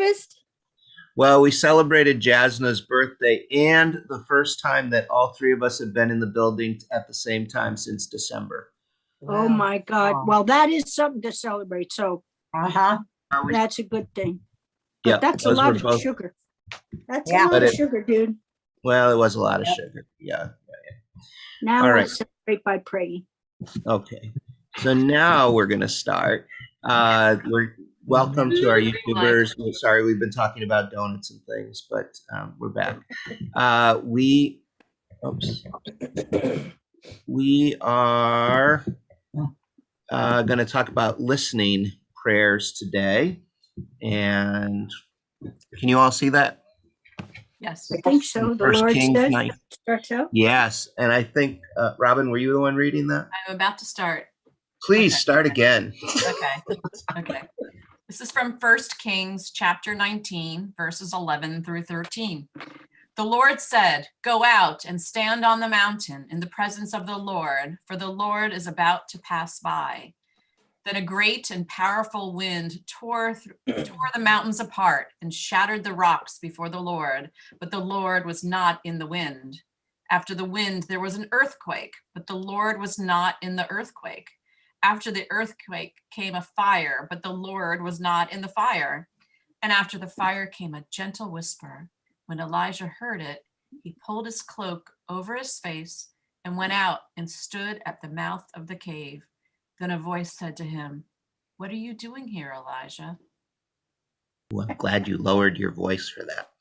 breakfast? Well, we celebrated Jasna's birthday and the first time that all three of us have been in the building at the same time since December. Oh my God. Wow. Well, that is something to celebrate. So that's a good thing. But Yeah, that's a those lot were of both. sugar. That's Yeah. a lot But of it- sugar, dude. Well, it was a lot of sugar. Yeah. Now All we'll right. celebrate by praying. Okay. So now we're going to start. We're welcome to our YouTubers. We're sorry we've been talking about donuts and things, but we're back. We are going to talk about listening prayers today. And can you all see that? Yes. I think so. The First Lord Kings said, 9. starts out. Yes. And I think, Robin, were you the one reading that? I'm about to start. Please Okay. start again. Okay. This is from 1 Kings chapter 19, verses 11 through 13. The Lord said, "Go out and stand on the mountain in the presence of the Lord, for the Lord is about to pass by." Then a great and powerful wind tore the mountains apart and shattered the rocks before the Lord, but the Lord was not in the wind. After the wind, there was an earthquake, but the Lord was not in the earthquake. After the earthquake came a fire, but the Lord was not in the fire. And after the fire came a gentle whisper. When Elijah heard it, he pulled his cloak over his face and went out and stood at the mouth of the cave. Then a voice said to him, "What are you doing here, Elijah?" Well, I'm glad you lowered your voice for that.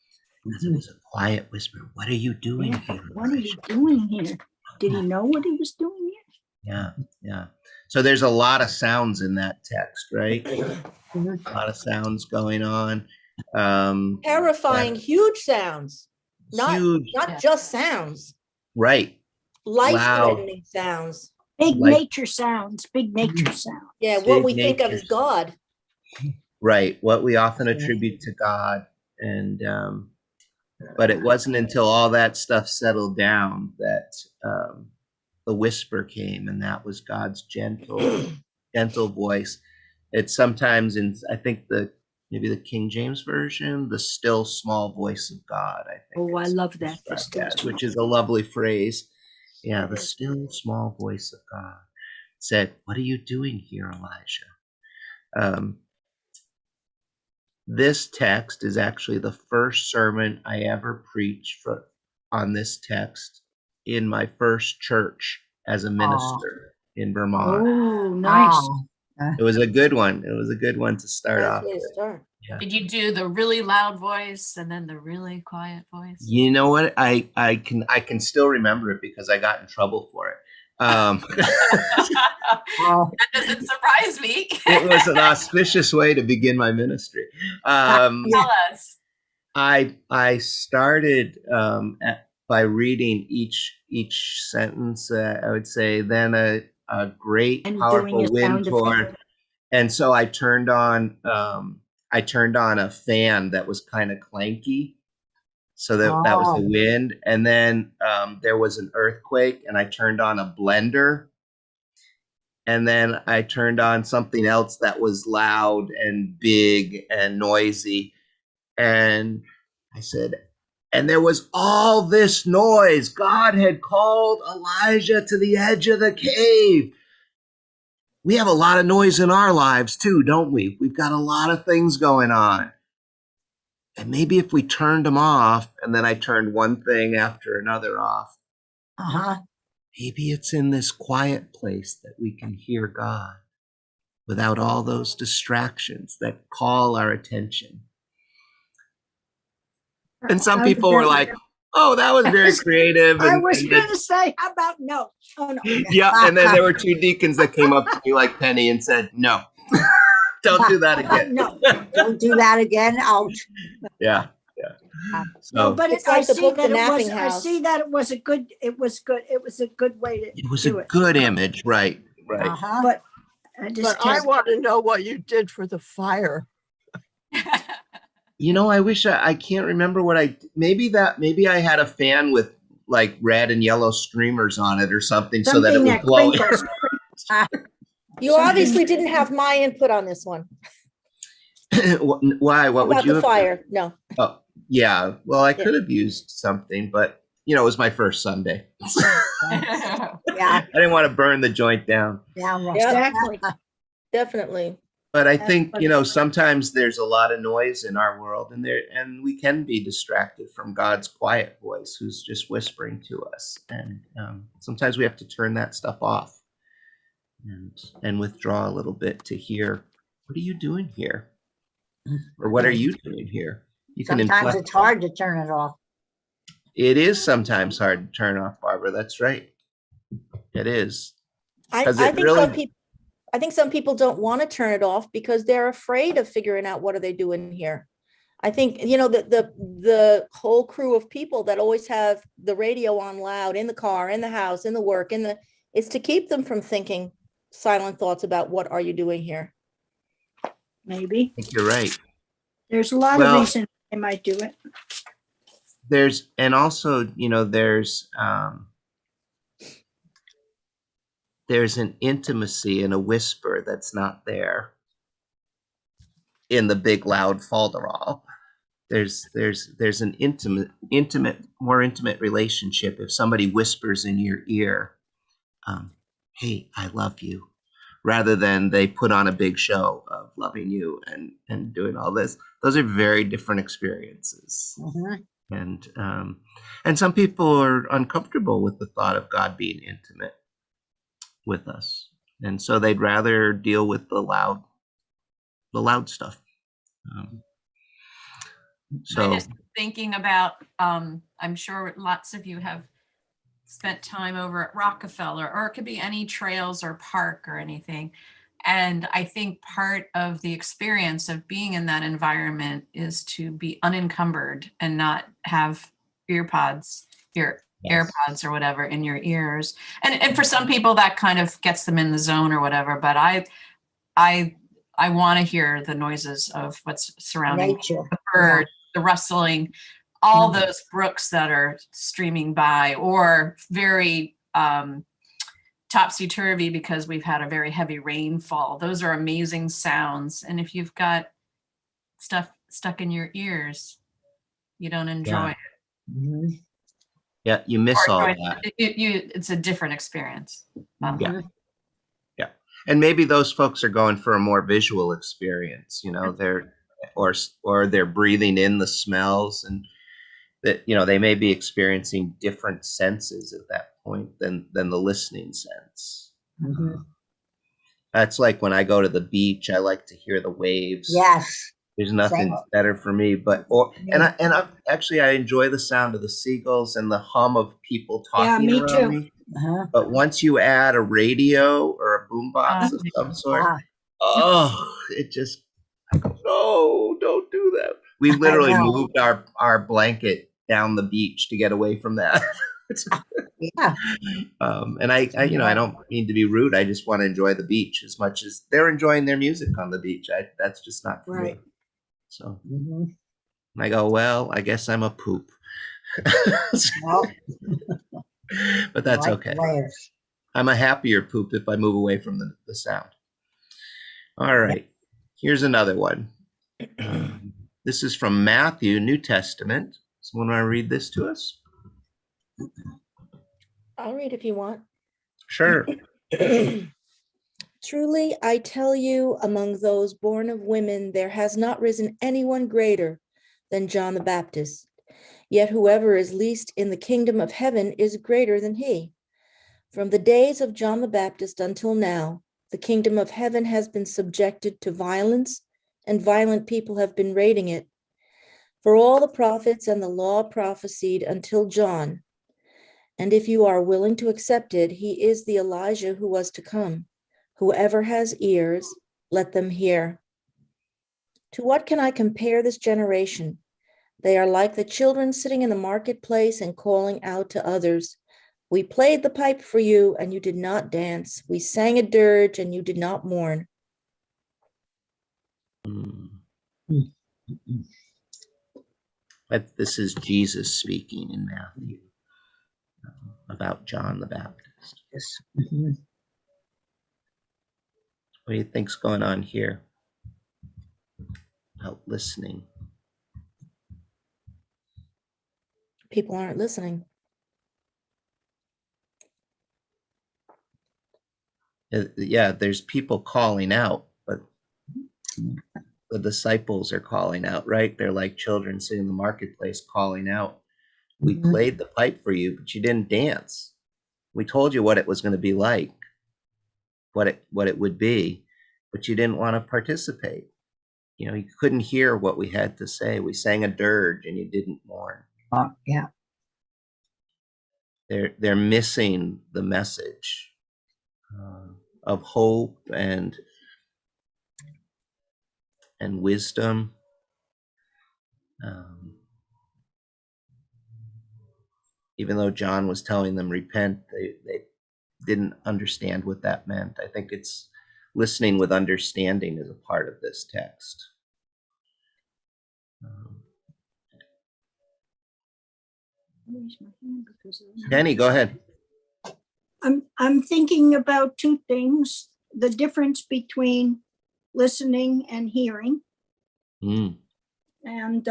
Because it was a quiet whisper. What are you doing here, What are you Elijah? doing here? Did he know what he was doing here? Yeah. So there's a lot of sounds in that text, right? A lot of sounds going on. Terrifying, huge sounds. Huge, Not just sounds. right? Life-threatening sounds. Big Like- nature sounds. Big nature sounds. Yeah, what Big we think of nature as God. Right. What we often attribute to God. And, but it wasn't until all that stuff settled down that the whisper came, and that was God's gentle voice. It's sometimes in, I think maybe the King James version, the still small voice of God, I think. Oh, I it's love that. The described still as, small which is a lovely phrase. Yeah, the It is. still small voice of God said, "What are you doing here, Elijah?" This text is actually the first sermon I ever preached on this text in my first church as a minister in Vermont. Oh, nice. It was a good one. It was a good one to start That's off where to with. start. Did you do the really loud voice and then the really quiet voice? You know what? I can still remember it because I got in trouble for it. That doesn't surprise me. It was an auspicious way to begin my ministry. Tell us. I started by reading each sentence. I would say then a great And powerful doing a wind sound tore, effect. and so I turned on a fan that was kind of clanky, so that was the wind, and then there was an earthquake, and I turned on a blender. And then I turned on something else that was loud and big and noisy. And I said, and there was all this noise. God had called Elijah to the edge of the cave. We have a lot of noise in our lives too, don't we? We've got a lot of things going on. And maybe if we turned them off, and then I turned one thing after another off, maybe it's in this quiet place that we can hear God without all those distractions that call our attention. And some people were like, "Oh, that was very creative." I was going to say, how about no? Oh, no. Yeah, and then there were two deacons that came up to me like Penny and said, "No, don't do that again." No. Don't do that again. Out. Yeah. No, So but It's I like the see book, that The it was. Napping I House. see that it was a good. It was good. It was a good way to it was do a it. good image, right? But I just But I want to know what you did for the fire. You know, I wish I can't remember what maybe I had a fan with like red and yellow streamers on it or something so that it would glow. crinkles. You obviously didn't have my input on this one. Why? What would About you the have done? fire, no. Oh, yeah. Well, I Yeah. could have used something, but it was my first Sunday. Yeah, I didn't want to burn the joint down. yeah. Well, Yeah. Exactly. Definitely. But I That's think, funny. sometimes there's a lot of noise in our world, and we can be distracted from God's quiet voice who's just whispering to us. And sometimes we have to turn that stuff off and withdraw a little bit to hear, what are you doing here? Or what are you doing here? You can Sometimes inflect. it's hard to turn it off. It is sometimes hard to turn off, Barbara. That's right. It is. I 'Cause I it think really- some people don't want to turn it off because they're afraid of figuring out what are they doing here. I think, the whole crew of people that always have the radio on loud in the car, in the house, in the work, it's to keep them from thinking silent thoughts about what are you doing here. Maybe. I think you're right. There's a lot Well- of reasons they might do it. There's an intimacy and a whisper that's not there in the big loud falderall. There's an more intimate relationship if somebody whispers in your ear, hey, I love you, rather than they put on a big show of loving you and doing all this. Those are very different experiences. Mhm. And some people are uncomfortable with the thought of God being intimate with us, and so they'd rather deal with the loud stuff. So I just thinking about, I'm sure lots of you have spent time over at Rockefeller, or it could be any trails or park or anything. And I think part of the experience of being in that environment is to be unencumbered and not have AirPods or whatever in your ears. And for some people that kind of gets them in the zone or whatever, but I want to hear the noises of what's surrounding me, Nature. the bird, the rustling, all Mhm. those brooks that are streaming by, or very topsy-turvy because we've had a very heavy rainfall. Those are amazing sounds. And if you've got stuff stuck in your ears, you don't enjoy it. Mhm. yeah, you miss all Or that. it's a different experience. Yeah. And maybe those folks are going for a more visual experience, they're breathing in the smells, and that, they may be experiencing different senses at that point than the listening sense. Mhm. That's like when I go to the beach, I like to hear the waves. Yes. There's nothing Same. better for me, I enjoy the sound of the seagulls and the hum of people talking me around too. me. Uh-huh. But once you add a radio or a boombox of some sort, Ah, it just, no, don't do that. We literally know. moved our blanket down the beach to get away from that. yeah. And I don't mean to be rude. I just want to enjoy the beach as much as they're enjoying their music on the beach. That's just not for Right. me. So Mhm. I go, well, I guess I'm a poop. Well, But that's like okay. waves. I'm a happier poop if I move away from the sound. All right. Here's another one. This is from Matthew, New Testament. Someone want to read this to us? I'll read if you want. Sure. Truly, I tell you, among those born of women, there has not risen anyone greater than John the Baptist. Yet whoever is least in the kingdom of heaven is greater than he. From the days of John the Baptist until now, the kingdom of heaven has been subjected to violence, and violent people have been raiding it. For all the prophets and the law prophesied until John. And if you are willing to accept it, he is the Elijah who was to come. Whoever has ears, let them hear. To what can I compare this generation? They are like the children sitting in the marketplace and calling out to others. We played the pipe for you, and you did not dance. We sang a dirge, and you did not mourn. But this is Jesus speaking in Matthew about John the Baptist. Yes. Mhm. What do you think's going on here? about listening. People aren't listening. Yeah, there's people calling out, but the disciples are calling out, right? They're like children sitting in the marketplace calling out. We played the pipe for you, but you didn't dance. We told you what it was going to be like, what it would be, but you didn't want to participate. You know, you couldn't hear what we had to say. We sang a dirge and you didn't mourn. Yeah. They're missing the message of hope and wisdom. Even though John was telling them repent, they didn't understand what that meant. I think it's listening with understanding is a part of this text. Penny, go ahead. I'm thinking about two things, the difference between listening and hearing. And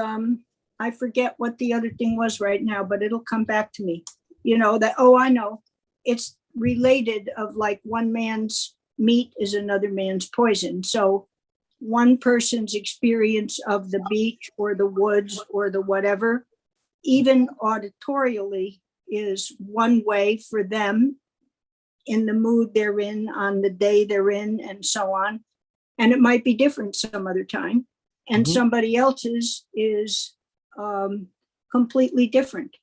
I forget what the other thing was right now, but it'll come back to me. You know, that, oh, I know. It's related of like one man's meat is another man's poison. So one person's experience of the beach or the woods or the whatever, even auditorially, is one way for them in the mood they're in, on the day they're in, and so on. And it might be different some other time. And somebody else's is completely different.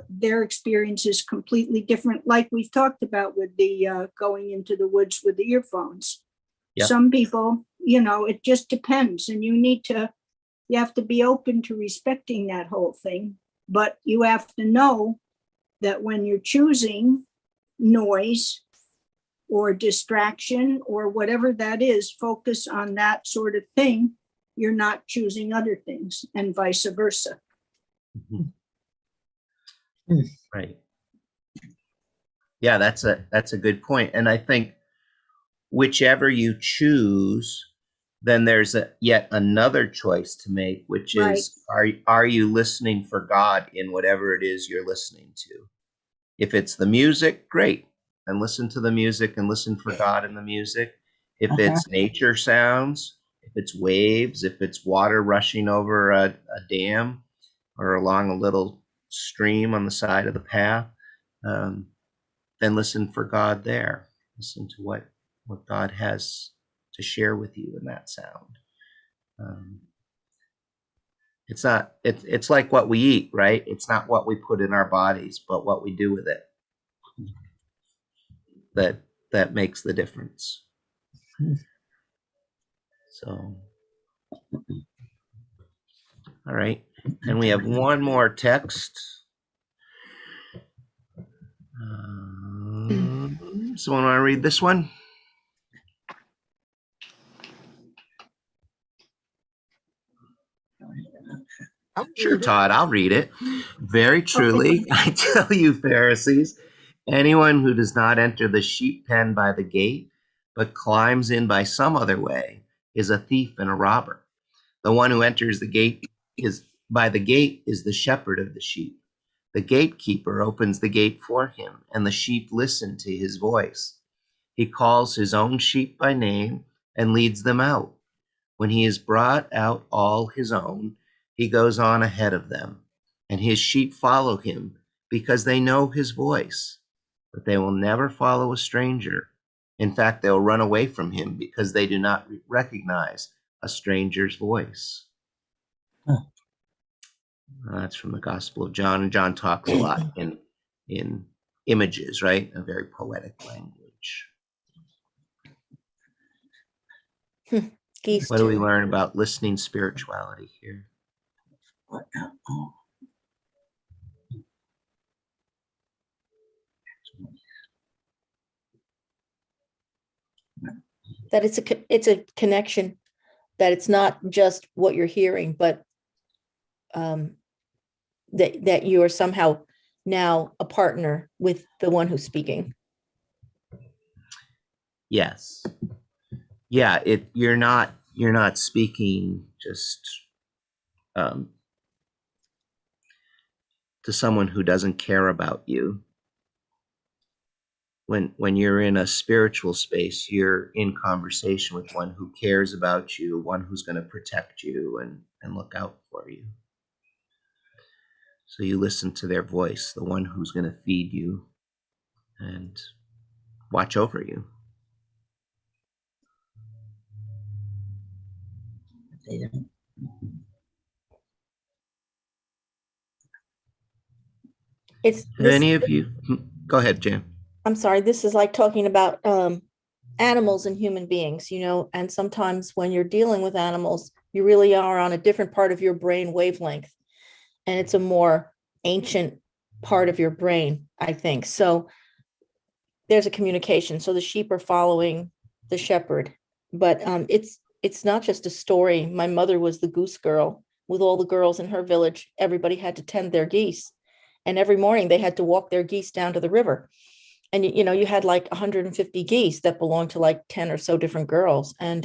Their experience is completely different, like we've talked about with the going into the woods with the earphones. Yep. Some people, you know, it just depends, and you have to be open to respecting that whole thing. But you have to know that when you're choosing noise or distraction or whatever that is, focus on that sort of thing, you're not choosing other things, and vice versa. Right. Yeah, that's a good point. And I think whichever you choose, then there's yet another choice to make, which is, are you listening for God in whatever it is you're listening to? If it's the music, great. And listen to the music and listen for God in the music. If it's nature sounds, if it's waves, if it's water rushing over a dam or along a little stream on the side of the path, then listen for God there. Listen to what God has to share with you in that sound. It's like what we eat, right? It's not what we put in our bodies, but what we do with it. That makes the difference. So, all right. And we have one more text. Someone want to read this one? Sure, Todd, I'll read it. Very truly, I tell you, Pharisees, anyone who does not enter the sheep pen by the gate, but climbs in by some other way, is a thief and a robber. The one who enters the gate is the shepherd of the sheep. The gatekeeper opens the gate for him, and the sheep listen to his voice. He calls his own sheep by name and leads them out. When he has brought out all his own, he goes on ahead of them, and his sheep follow him because they know his voice. But they will never follow a stranger. In fact, they'll run away from him because they do not recognize a stranger's voice. That's from the Gospel of John, and John talks a lot in images, right? A very poetic language. What do we learn about listening spirituality here? That it's a connection, that it's not just what you're hearing, but that you are somehow now a partner with the one who's speaking. Yes. Yeah, you're not you're not speaking just to someone who doesn't care about you. When you're in a spiritual space, you're in conversation with one who cares about you, one who's going to protect you and look out for you. So you listen to their voice, the one who's going to feed you and watch over you. They don't. It's Have any of you, go ahead, Jan. I'm sorry, this is like talking about animals and human beings, you know, and sometimes when you're dealing with animals, you really are on a different part of your brain wavelength. And it's a more ancient part of your brain, I think. So there's a communication. So the sheep are following the shepherd, but it's not just a story. My mother was the goose girl with all the girls in her village. Everybody had to tend their geese. And every morning they had to walk their geese down to the river. And, you know, you had like 150 geese that belonged to like 10 or so different girls. And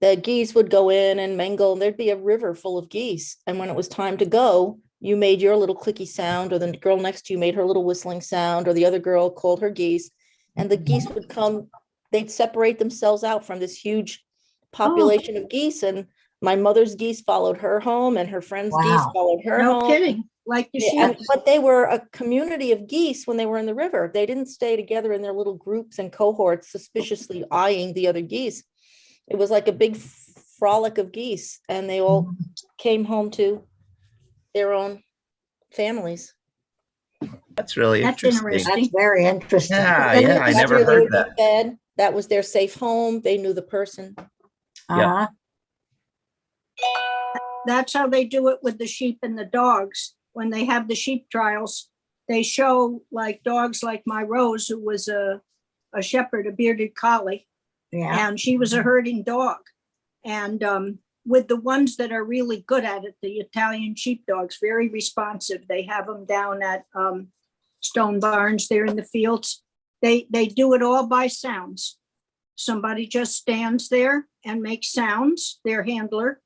the geese would go in and mingle, and there'd be a river full of geese. And when it was time to go, you made your little clicky sound, or the girl next to you made her little whistling sound, or the other girl called her geese. And the geese would come, they'd separate themselves out from this huge population of geese. And my mother's geese followed her home, and her friend's geese Wow. followed her No home. kidding, like the Yeah, sheep. but they were a community of geese when they were in the river. They didn't stay together in their little groups and cohorts, suspiciously eyeing the other geese. It was like a big frolic of geese, and they all came home to their own families. That's really That's interesting. interesting. That's very interesting. Yeah, Then yeah, I it's That's never where they heard would be that. fed. That was their safe home. They knew the person. Uh-huh. That's how they do it with the sheep and the dogs. When they have the sheep trials, they show like dogs like my Rose, who was a shepherd, a bearded collie, Yeah. and she was a herding dog. And with the ones that are really good at it, the Italian sheepdogs, very responsive. They have them down at Stone Barns there in the fields. They do it all by sounds. Somebody just stands there and makes sounds, their handler,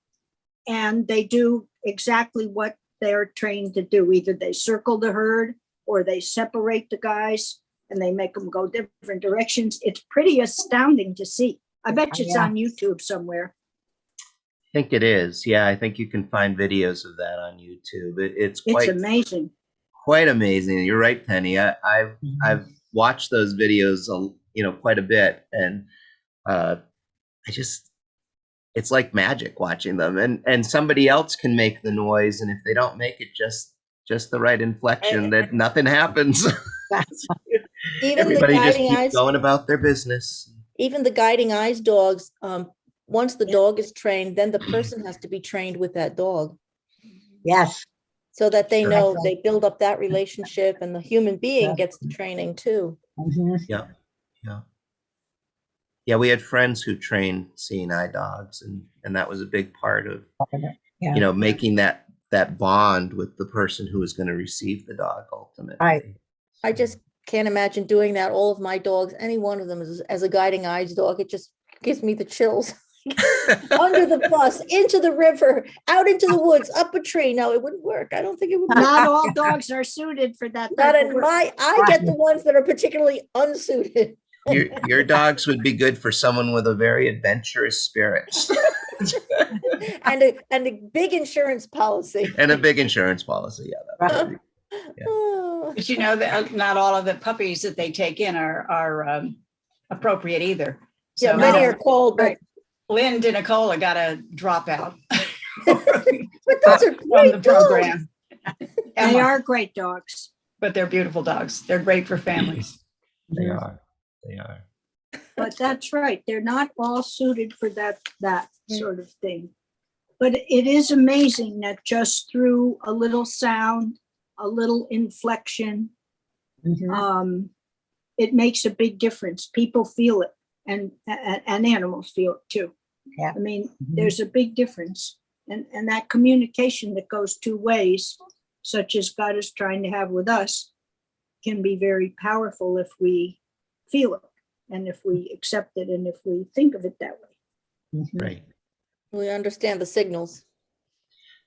and they do exactly what they're trained to do. Either they circle the herd or they separate the guys and they make them go different directions. It's pretty astounding to see. I bet you it's Yeah. on YouTube somewhere. I think it is. Yeah, I think you can find videos of that on YouTube. It's It's quite amazing. quite amazing. You're right, Penny. I've watched those videos, quite a bit, and it's like magic watching them. And somebody else can make the noise, and if they don't make it just the right inflection, that nothing happens. Even Everybody the just guiding keeps eyes, going about their business. even the guiding eyes dogs. Once the dog is trained, then the person has to be trained with that dog, Yes. so that they Sure. know, they build up that relationship, and the human being Yeah. gets the training too. Mhm. Yeah, yeah, yeah. We had friends who trained seeing eye dogs, and that was a big part of Yeah. making that bond with the person who is going to receive the dog ultimately. Right. I just can't imagine doing that. All of my dogs, any one of them as a guiding eyes dog, it just gives me the chills. Under the bus, into the river, out into the woods, up a tree. No, it wouldn't work. I don't think it would work. Not all dogs are suited for that. Not type of in work. I get the ones that are particularly unsuited. Your dogs would be good for someone with a very adventurous spirit and a big insurance policy. and a big insurance policy. Yeah, that would be- Oh. But you know that not all of the puppies that they take in are appropriate either. Yeah, So many are cold, but Lynn DeNicola got a dropout those are from great the dogs. program. They Emma, are great dogs. but they're beautiful dogs. They're great for families. They are. They are. But that's right. They're not all suited for that sort of thing. But it is amazing that just through a little sound, a little inflection, Mhm. it makes a big difference. People feel it, and animals feel it too. Yeah. I mean, Mhm. there's a big difference, and that communication that goes two ways, such as God is trying to have with us, can be very powerful if we feel it, and if we accept it, and if we think of it that way. Mhm. Right. We understand the signals.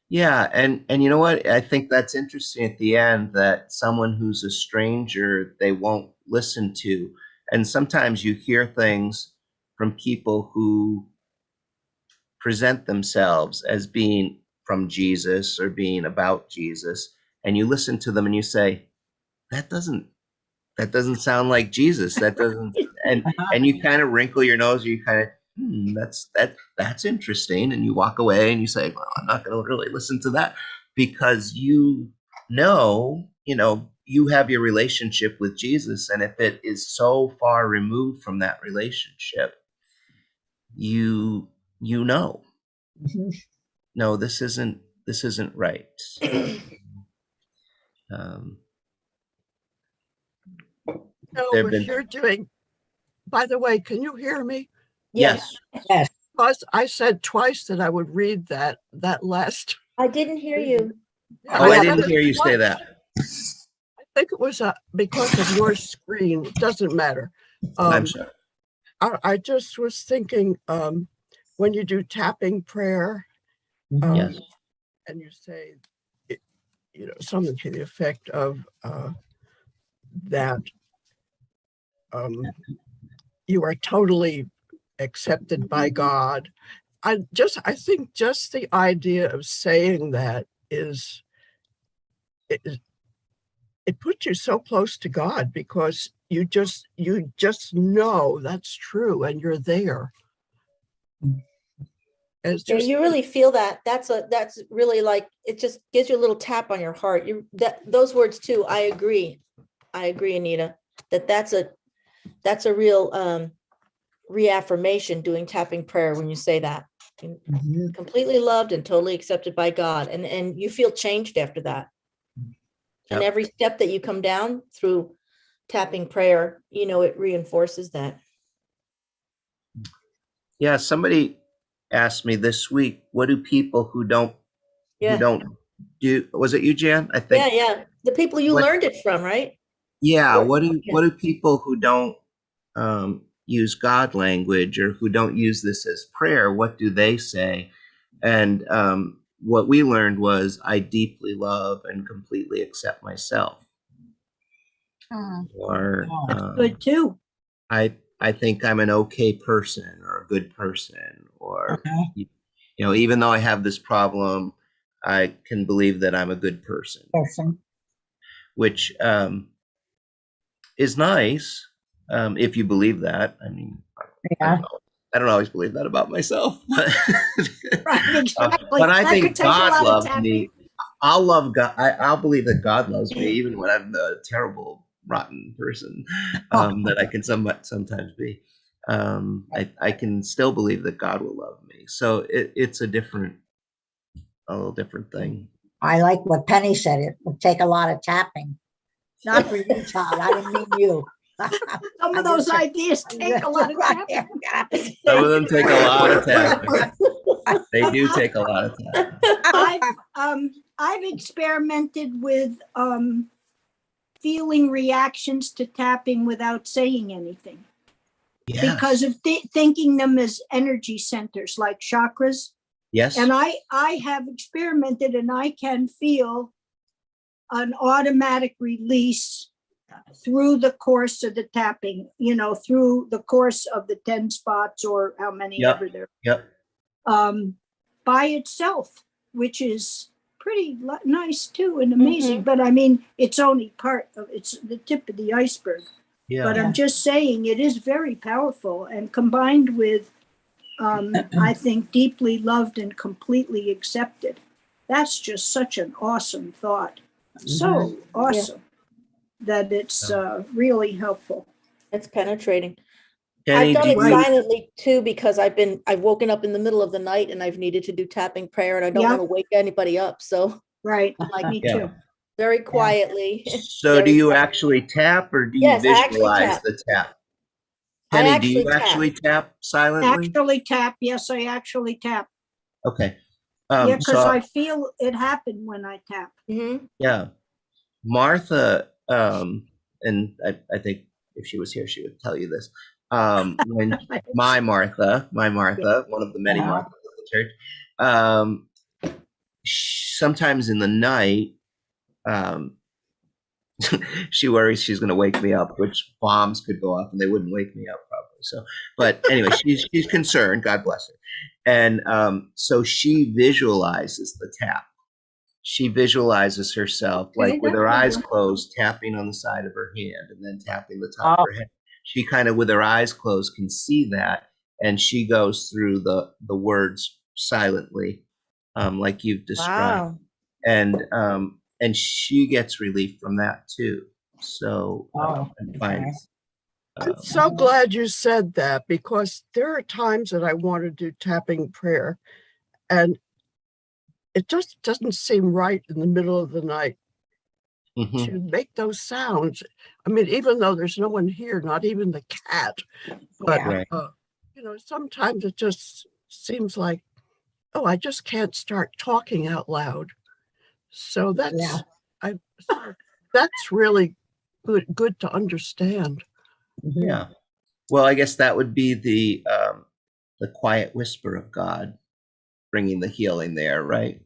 Yeah, and you know what? I think that's interesting at the end that someone who's a stranger they won't listen to. And sometimes you hear things from people who present themselves as being from Jesus or being about Jesus, and you listen to them and you say, that doesn't sound like Jesus. That doesn't and you kind of wrinkle your nose, you kind of that's interesting, and you walk away and you say, well, I'm not going to really listen to that because you have your relationship with Jesus, and if it is so far removed from that relationship, you know, Mhm. no, this isn't right. Um, No, there've if been you're doing, by the way, can you hear me? yes. Yes. Because I said twice that I would read that last. I didn't hear you. Oh, I said didn't it hear you say twice. that. I think it was because of your screen. It doesn't matter. I'm sorry. I just was thinking when you do tapping prayer Mhm. Yes. and you say, something to the effect of that you are totally accepted by God. I think just the idea of saying that it puts you so close to God because you just know that's true and you're there. And it's Yeah, just you really feel that. That's really like, it just gives you a little tap on your heart. Those words too, I agree, Anita, that's a real reaffirmation doing tapping prayer when you say that. Mhm. Completely loved and totally accepted by God. And you feel changed after that. And Yep. every step that you come down through tapping prayer, it reinforces that. Yeah, somebody asked me this week, what do people who don't Yeah. do, was it you, Jan? I Yeah. think. Yeah. The people you What, learned it from, right? yeah, Or- what do yeah. what do people who don't use God language or who don't use this as prayer, what do they say? And what we learned was I deeply love and completely accept myself. Or Good too. I think I'm an okay person or a good person, or Uh-huh. even though I have this problem, I can believe that I'm a good person, Person. which is nice if you believe that. I mean, I Yeah. don't know. I don't always believe that about myself, but Right, exactly. but I That could think take a God lot of loves tapping. me. I'll love God. I'll believe that God loves me, even when I'm the terrible, rotten person that I can sometimes be. I can still believe that God will love me. So it's a little different thing. I like what Penny said. It would take a lot of tapping. Not for you, Todd. I didn't mean you. Some of those ideas take a lot of tapping. Some of them take a lot of tapping. They do take a lot of tapping. I've experimented with feeling reactions to tapping without saying anything Yes. because of thinking them as energy centers like chakras. Yes. And I have experimented and I can feel an automatic release through the course of the tapping, through the course of the 10 spots or how many ever there. Yep. By itself, which is pretty nice too and amazing. But I mean, it's only it's the tip of the iceberg. Yeah. But I'm just saying it is very powerful, and combined with, I think, deeply loved and completely accepted. That's just such an awesome thought. So awesome that it's really helpful. It's penetrating. Penny, I've done it do you- silently too, because I've woken up in the middle of the night and I've needed to do tapping prayer and I don't Yeah. want to wake anybody up. So Right. like Me Yeah. too. very quietly. So do very you quiet. actually tap or do you Yes, I actually visualize tap. the tap? I Penny, do actually you tap. actually tap silently? Actually tap. Yes, I actually tap. Okay. Yeah, because So I feel it happen when I tap. Mhm. yeah, Martha, and I think if she was here, she would tell you this. When my Martha, one of the many Uh-huh. Marthas at the church. Sometimes in the night, she worries she's going to wake me up, which bombs could go off and they wouldn't wake me up probably. So, but anyway, she's concerned. God bless her. And so she visualizes the tap. She visualizes herself Okay, like with that's her a good eyes one. closed, tapping on the side of her hand and then tapping the top of her head. She kind of, with her eyes closed, can see that, and she goes through the words silently, like you've described. Wow. And she gets relief from that too. So Oh, I find okay. I'm so glad you said that, because there are times that I want to do tapping prayer and it just doesn't seem right in the middle of the night mhm. to make those sounds. I mean, even though there's no one here, not even the cat, but Yeah. Right. sometimes it just seems like, oh, I just can't start talking out loud. So Yeah. that's really good to understand. Mhm. Yeah. Well, I guess that would be the quiet whisper of God bringing the healing there, right?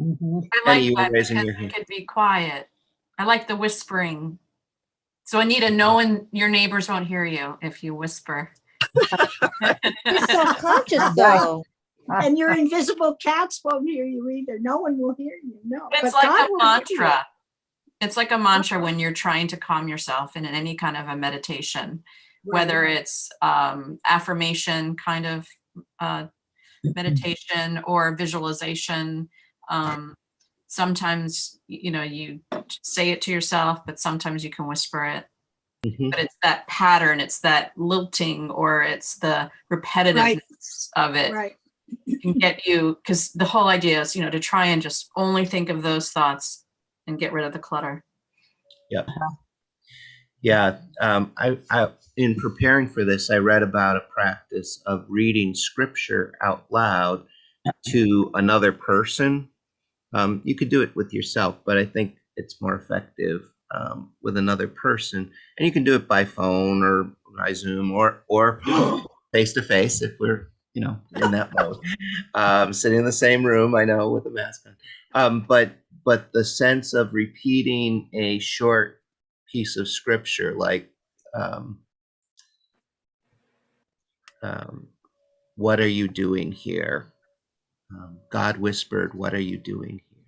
Mhm. I Penny, like you were that raising because your it hand. could be quiet. I like the whispering. So Anita, no one, your neighbors won't hear you if you whisper. He's self-conscious Right. though. And your invisible cats won't hear you either. No one will hear you. No, It's but like God a will hear you. mantra. It's like a mantra when you're trying to calm yourself in any kind of a meditation, whether it's affirmation kind of meditation or visualization. Sometimes, you say it to yourself, but sometimes you can whisper it. Mhm. But it's that pattern, it's that lilting, or it's the repetitiveness of it Right. can get you, because the whole idea is, to try and just only think of those thoughts and get rid of the clutter. Yep. Yeah. I in preparing for this, I read about a practice of reading scripture out loud to another person. You could do it with yourself, but I think it's more effective with another person. And you can do it by phone or by Zoom or face to face if we're in that mode. Sitting in the same room, I know, with a mask on. But the sense of repeating a short piece of scripture, like what are you doing here? God whispered, what are you doing here?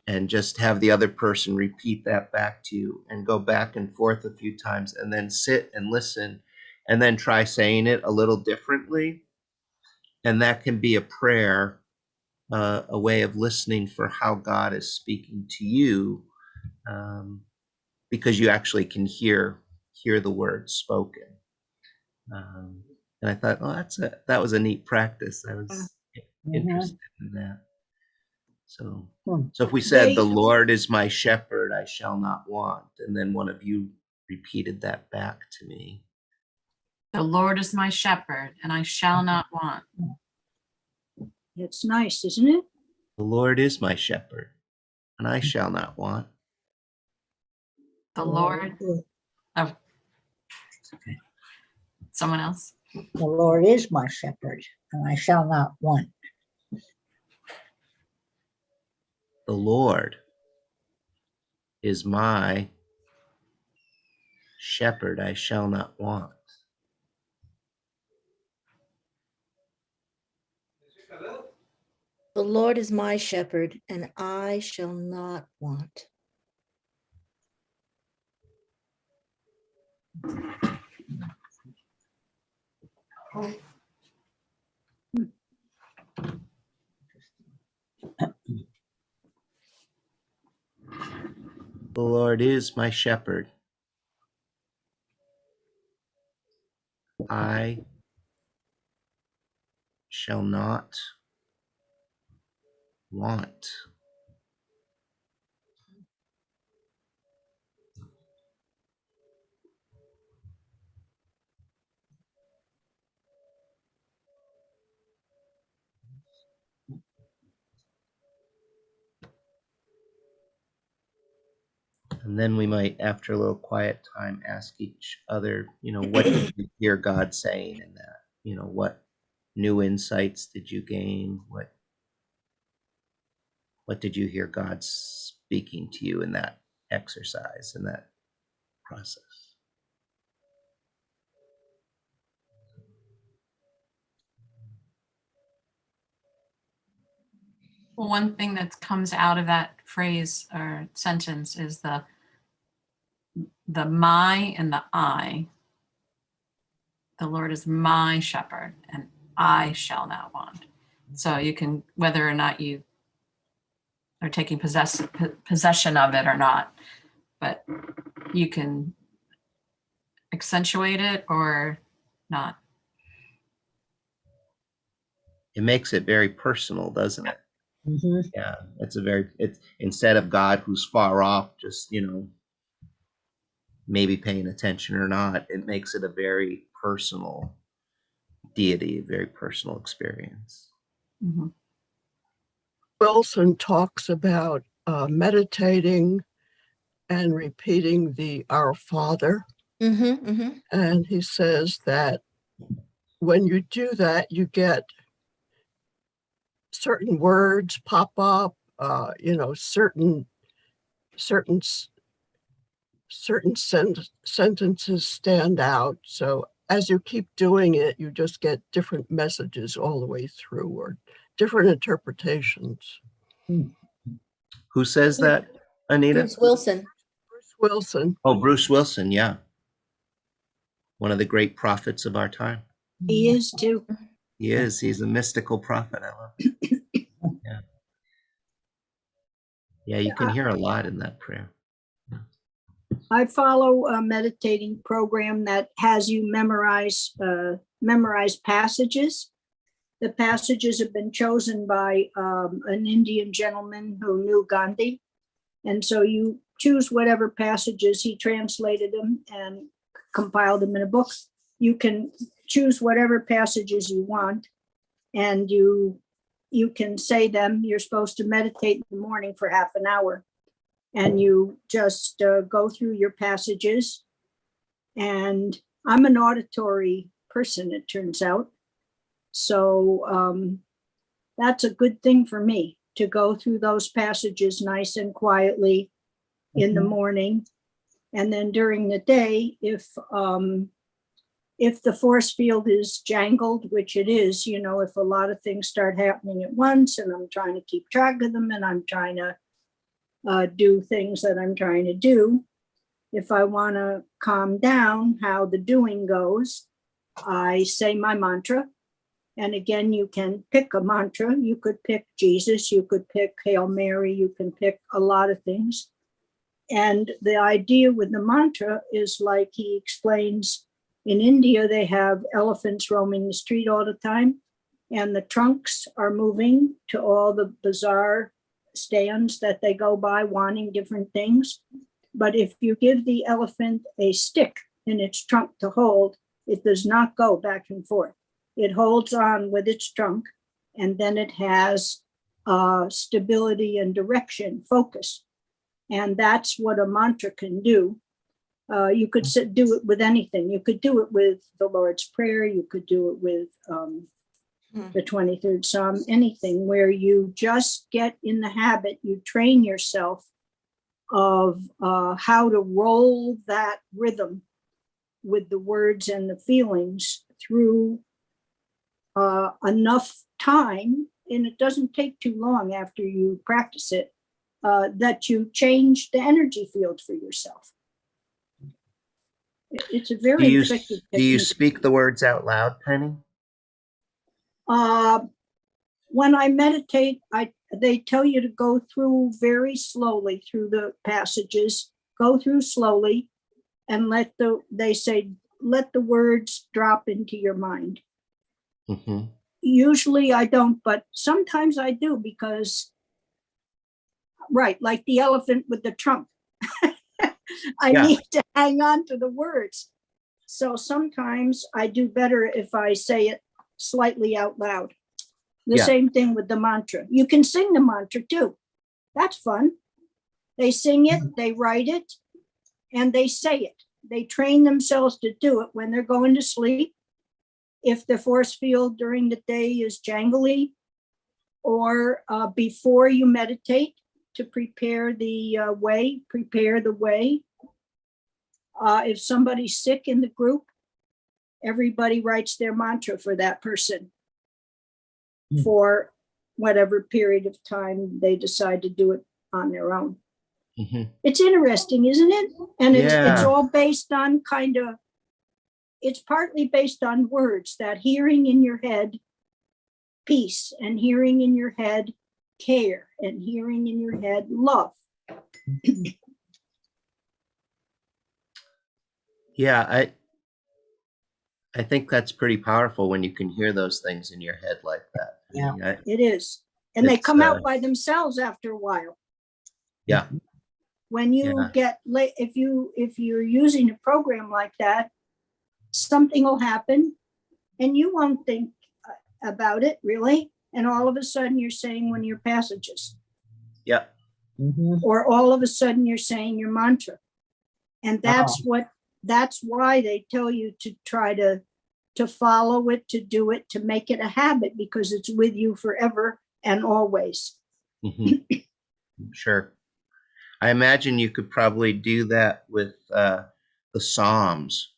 And just have the other person repeat that back to you and go back and forth a few times and then sit and listen and then try saying it a little differently. And that can be a prayer, a way of listening for how God is speaking to you, because you actually can hear the words spoken. And I thought, oh, that was a neat practice. I was interested in that. So if we said, the Lord is my shepherd, I shall not want, and then one of you repeated that back to me. The Lord is my shepherd, and I shall not want. It's nice, isn't it? The Lord is my shepherd, and I shall not want. The Lord. Oh, someone else. The Lord is my shepherd, and I shall not want. The Lord is my shepherd, I shall not want. The Lord is my shepherd, and I shall not want. The Lord is my shepherd. I shall not want. And then we might, after a little quiet time, ask each other, what did you hear God saying in that? new insights did you gain? What did you hear God speaking to you in that exercise, in that process? Well, one thing that comes out of that phrase or sentence is the my and the I. The Lord is my shepherd, and I shall not want. So you can, whether or not you are taking possession of it or not, but you can accentuate it or not. It makes it very personal, doesn't it? Mhm. Yeah, it's instead of God who's far off, just, maybe paying attention or not, it makes it a very personal deity, a very personal experience. Mhm. Wilson talks about meditating and repeating the Our Father. And he says that when you do that, you get certain words pop up, certain sentences stand out. So as you keep doing it, you just get different messages all the way through, or different interpretations. Who says that, Anita? Bruce Wilson. Bruce Wilson. Oh, Bruce Wilson, yeah. One of the great prophets of our time. He is too. He is. He's a mystical prophet. I love it. Yeah. Yeah, you can hear a lot in that prayer. I follow a meditating program that has you memorize passages. The passages have been chosen by an Indian gentleman who knew Gandhi. And so you choose whatever passages, he translated them and compiled them in a book. You can choose whatever passages you want, and you can say them. You're supposed to meditate in the morning for half an hour. And you just go through your passages. And I'm an auditory person, it turns out. So that's a good thing for me, to go through those passages nice and quietly in the morning. And then during the day, if the force field is jangled, which it is, if a lot of things start happening at once and I'm trying to keep track of them and I'm trying to do things that I'm trying to do. If I want to calm down how the doing goes, I say my mantra. And again, you can pick a mantra. You could pick Jesus, you could pick Hail Mary, you can pick a lot of things. And the idea with the mantra is, like he explains, in India, they have elephants roaming the street all the time, and the trunks are moving to all the bizarre stands that they go by wanting different things. But if you give the elephant a stick in its trunk to hold, it does not go back and forth. It holds on with its trunk, and then it has stability and direction, focus. And that's what a mantra can do. You could do it with anything. You could do it with the Lord's Prayer. You could do it with the 23rd Psalm, anything where you just get in the habit, you train yourself of how to roll that rhythm with the words and the feelings through enough time, and it doesn't take too long after you practice it, that you change the energy field for yourself. It's a very effective technique. Do you speak the words out loud, Penny? When I meditate, they tell you to go through very slowly through the passages, go through slowly, and they say, let the words drop into your mind. Mm-hmm. Usually I don't, but sometimes I do, because, right, like the elephant with the trunk. I need to hang on to the words. So sometimes I do better if I say it slightly out loud. The same thing with the mantra. You can sing the mantra too. That's fun. They sing it, they write it, and they say it. They train themselves to do it when they're going to sleep. if the force field during the day is jangly, or before you meditate to prepare the way, prepare the way. If somebody's sick in the group, everybody writes their mantra for that person for whatever period of time they decide to do it on their own. It's interesting, isn't it? And it's Yeah. all based on it's partly based on words, that hearing in your head, peace, and hearing in your head, care, and hearing in your head, love. Yeah, I think that's pretty powerful when you can hear those things in your head like that. Yeah. It is. And they It's, come out by themselves after a while. Yeah. When you get late, if you're using a program like that, something will happen and you won't think about it really. And all of a sudden you're saying one of your passages. Yeah. Or all of a sudden you're saying your mantra. And that's why they tell you to try to follow it, to do it, to make it a habit, because it's with you forever and always. Sure. I imagine you could probably do that with the Psalms.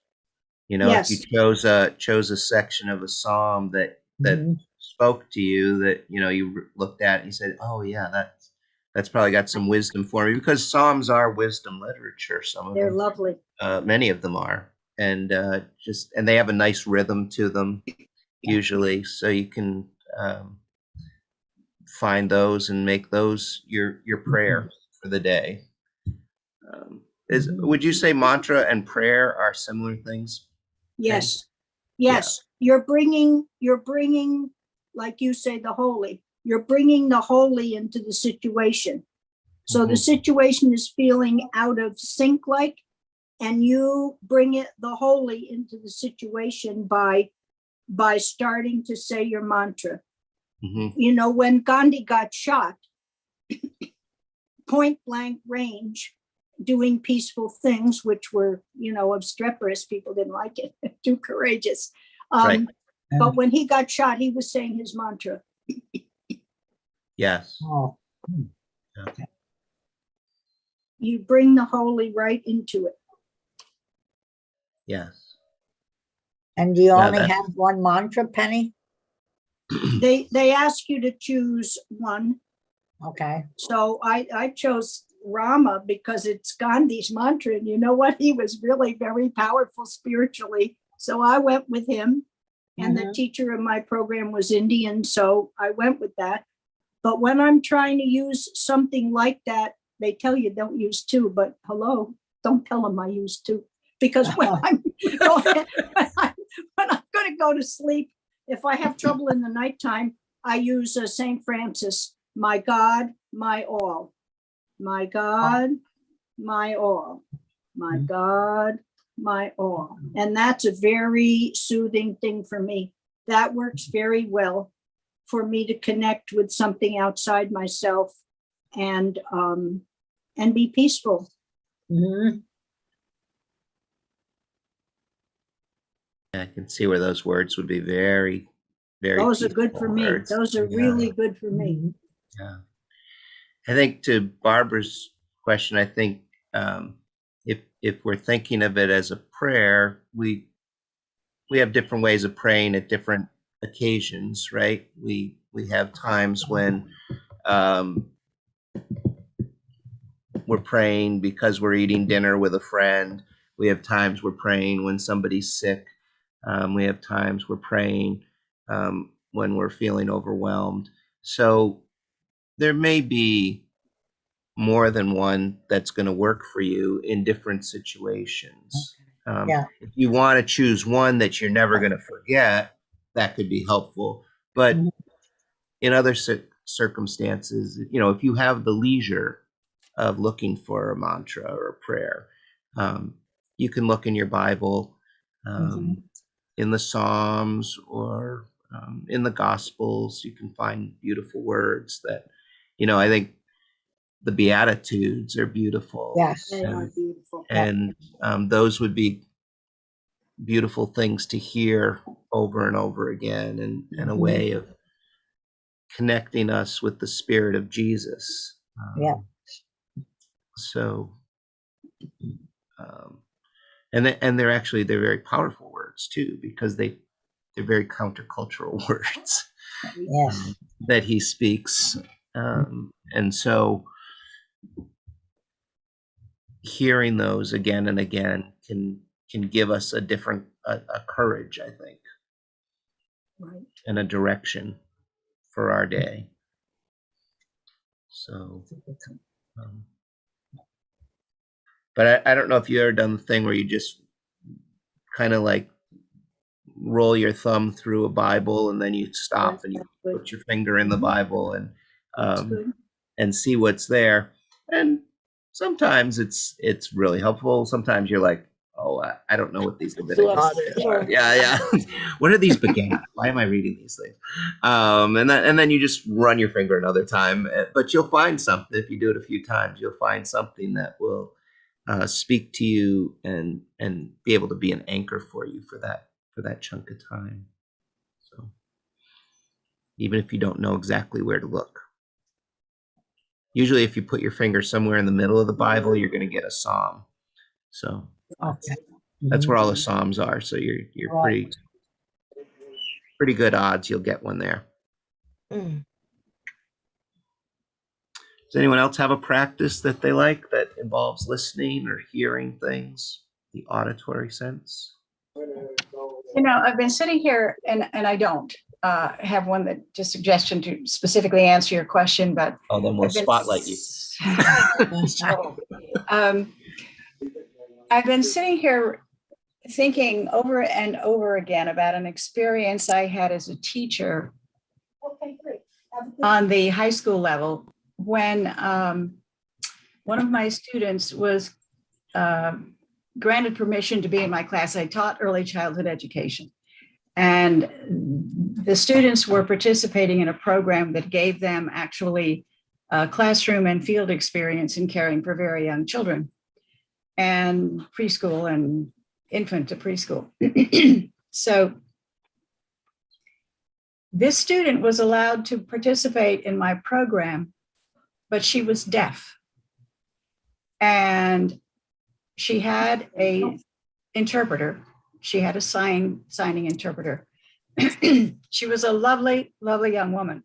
You know, Yes. if you chose a section of a psalm that spoke to you, that you looked at and you said, "Oh yeah, that's probably got some wisdom for me," because Psalms are wisdom literature. Some of They're them, lovely. many of them are, and they have a nice rhythm to them usually, so you can find those and make those your prayer for the day. Would you say mantra and prayer are similar things? Yes. Yes. You're bringing, like you say, the holy. You're bringing the holy into the situation. So the situation is feeling out of sync, and you bring the holy into the situation by starting to say your mantra. You know, when Gandhi got shot, point blank range, doing peaceful things, which were, obstreperous. People didn't like it, too courageous. Right. But when he got shot, he was saying his mantra. Yes. You bring the holy right into it. Yes. And do you only have one mantra, Penny? They ask you to choose one. Okay. So I chose Rama because it's Gandhi's mantra. And you know what? He was really very powerful spiritually. So I went with him. And the teacher of my program was Indian. So I went with that. But when I'm trying to use something like that, they tell you don't use two. But hello, don't tell them I use two. Because when I'm going to go to sleep, if I have trouble in the nighttime, I use St. Francis, my God, my all. My God, my all. My God, my all. And that's a very soothing thing for me. That works very well for me to connect with something outside myself and be peaceful. I can see where those words would be very, very. Those are good for me. Words. Those are really good for me. Yeah. I think to Barbara's question, I think if we're thinking of it as a prayer, we have different ways of praying at different occasions, right? We have times when we're praying because we're eating dinner with a friend. We have times we're praying when somebody's sick. We have times we're praying when we're feeling overwhelmed. So there may be more than one that's going to work for you in different situations. If you want to choose one that you're never going to forget, that could be helpful. But in other circumstances, if you have the leisure of looking for a mantra or a prayer, you can look in your Bible, in the Psalms or in the Gospels. You can find beautiful words that, I think the Beatitudes are beautiful. Yes. They are beautiful. And those would be beautiful things to hear over and over again, and a way of connecting us with the Spirit of Jesus. Yeah. So, and they're very powerful words too, because they're very countercultural words Yes. that he speaks. And so hearing those again and again can give us a different a courage, I think, Right. and a direction for our day. So, but I don't know if you ever done the thing where you just kind of like roll your thumb through a Bible and then you stop and you put your finger in the Bible That's good. and see what's there. And sometimes it's really helpful. Sometimes you're like, oh, I don't know what these Leviticus are. Yeah. What are these began? Why am I reading these things? And then you just run your finger another time. But you'll find something if you do it a few times. You'll find something that will speak to you and be able to be an anchor for you for that chunk of time. So even if you don't know exactly where to look. Usually if you put your finger somewhere in the middle of the Bible, you're going to get a psalm. So Okay. that's where all the psalms are. So you're Right. pretty good odds you'll get one there. Mm. Does anyone else have a practice that they like that involves listening or hearing things, the auditory sense? I've been sitting here and I don't have one that just suggestion to specifically answer your question, but Oh, then we'll I've been spotlight you. I've been sitting here thinking over and over again about an experience I had as a teacher on the high school level when one of my students was granted permission to be in my class. I taught early childhood education, and the students were participating in a program that gave them actually classroom and field experience in caring for very young children and preschool and infant to preschool. So this student was allowed to participate in my program, but she was deaf. And she had a interpreter. She had a signing interpreter. She was a lovely, lovely young woman.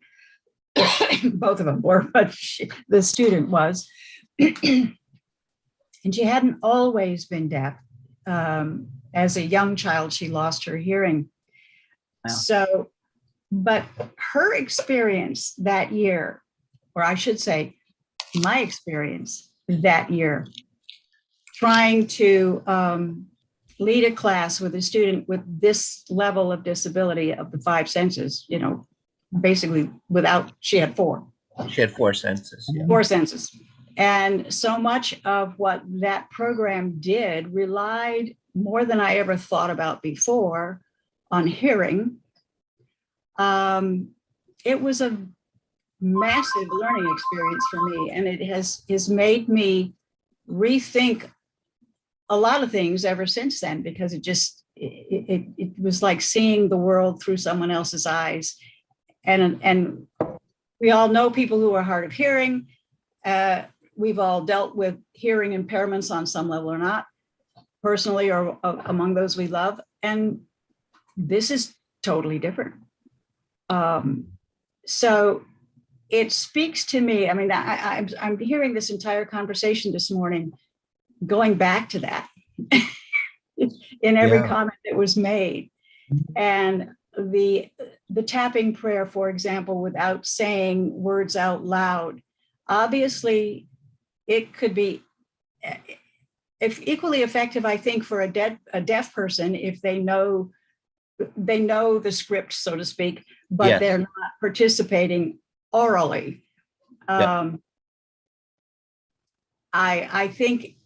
Both of them were, but the student was. And she hadn't always been deaf. As a young child, she lost her hearing. Wow. So, but her experience that year, or I should say, my experience that year, trying to lead a class with a student with this level of disability of the five senses, basically she had four. She had four senses. Yeah. Four senses. And so much of what that program did relied more than I ever thought about before on hearing. It was a massive learning experience for me, and it has made me rethink a lot of things ever since then, because it was like seeing the world through someone else's eyes. And we all know people who are hard of hearing. We've all dealt with hearing impairments on some level or not, personally or among those we love. And this is totally different. So it speaks to me. I mean, I'm hearing this entire conversation this morning, going back to that in every comment that was made. And the tapping prayer, for example, without saying words out loud, obviously it could be equally effective, I think, for a deaf person if they know the script, so to speak, but yes, they're not participating orally. Yep. I think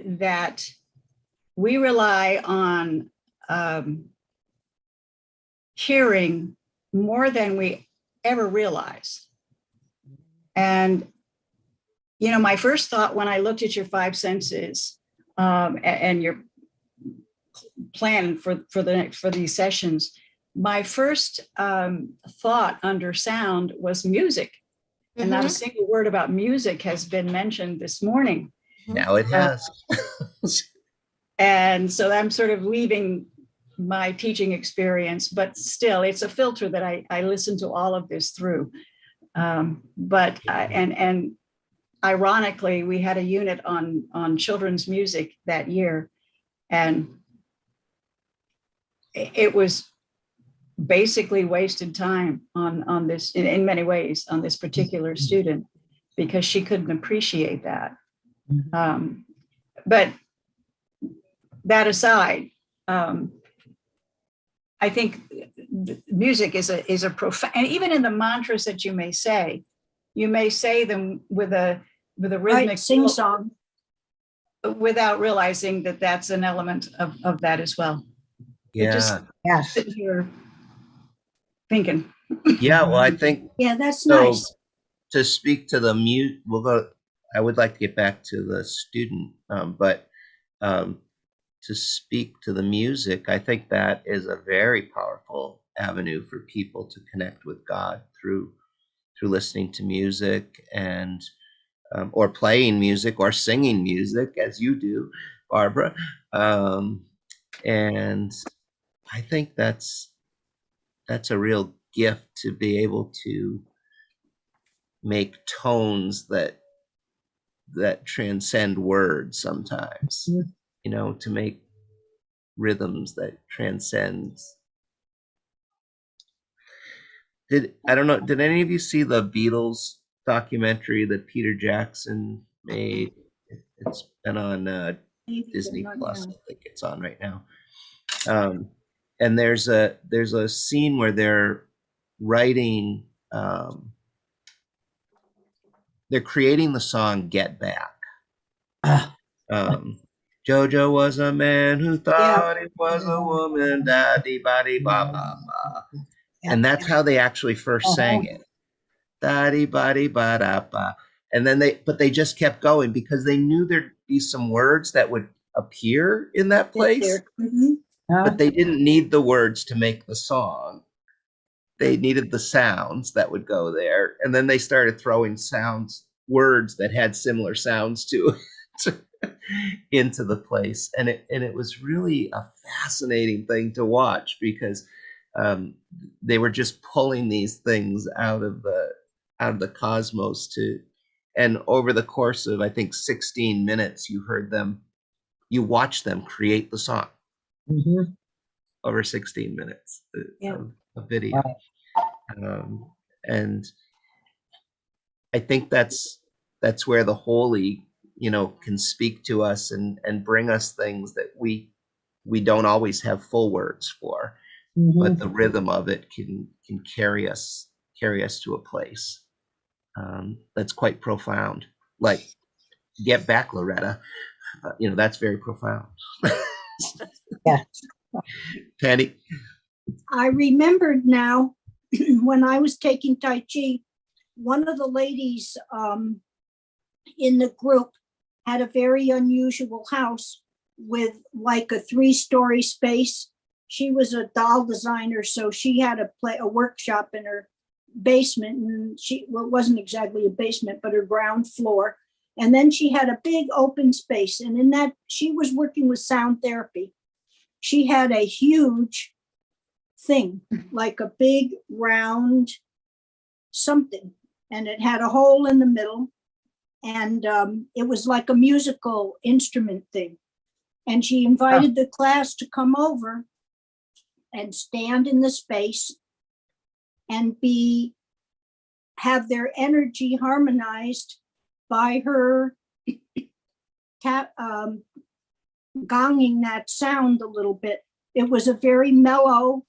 that we rely on hearing more than we ever realize. And, my first thought when I looked at your five senses and your plan for these sessions, my first thought under sound was music. And not a single word about music has been mentioned this morning. Now it has. And so I'm sort of leaving my teaching experience, but still it's a filter that I listen to all of this through. But ironically, we had a unit on children's music that year, and it was basically wasted time on this in many ways on this particular student, because she couldn't appreciate that. But that aside, I think music is a profound, and even in the mantras that you may say them with a rhythmic sing song. without realizing that that's an element of that as well. Yeah. Yes. Sit here thinking. Yeah. Well, I think Yeah, that's so. nice. To speak to the mute, I would like to get back to the student, but to speak to the music, I think that is a very powerful avenue for people to connect with God through listening to music and or playing music or singing music, as you do, Barbara. And I think that's a real gift to be able to make tones that transcend words sometimes, to make rhythms that transcends. Did any of you see the Beatles documentary that Peter Jackson made? It's been on Disney Plus. I think it's on right now. And there's a scene where they're writing, they're creating the song Get Back. Jojo was a man who thought it was a woman, da-dee-ba-dee-ba-ba-ba. And that's how they actually first sang it. Da-dee-ba-dee-ba-da-ba. And then they just kept going because they knew there'd be some words that would appear in that place, but they didn't need the words to make the song. They needed the sounds that would go there. And then they started throwing words that had similar sounds to into the place. And it was really a fascinating thing to watch, because they were just pulling these things out of the cosmos and over the course of, I think, 16 minutes, you watched them create the song over 16 minutes of video. Right. And I think that's where the Holy, can speak to us and bring us things that we don't always have full words for, but the rhythm of it can carry us to a place that's quite profound. Like, Get Back, Loretta. That's very profound. Yeah. Penny? I remembered now when I was taking Tai Chi, one of the ladies in the group had a very unusual house with like a 3-story space. She was a doll designer, so she had a workshop in her basement, and it wasn't exactly a basement, but her ground floor. And then she had a big open space, and in that she was working with sound therapy. She had a huge thing, like a big round something, and it had a hole in the middle, and it was like a musical instrument thing. And she invited the class to come over and stand in the space and have their energy harmonized by her gonging that sound a little bit. It was a very mellow,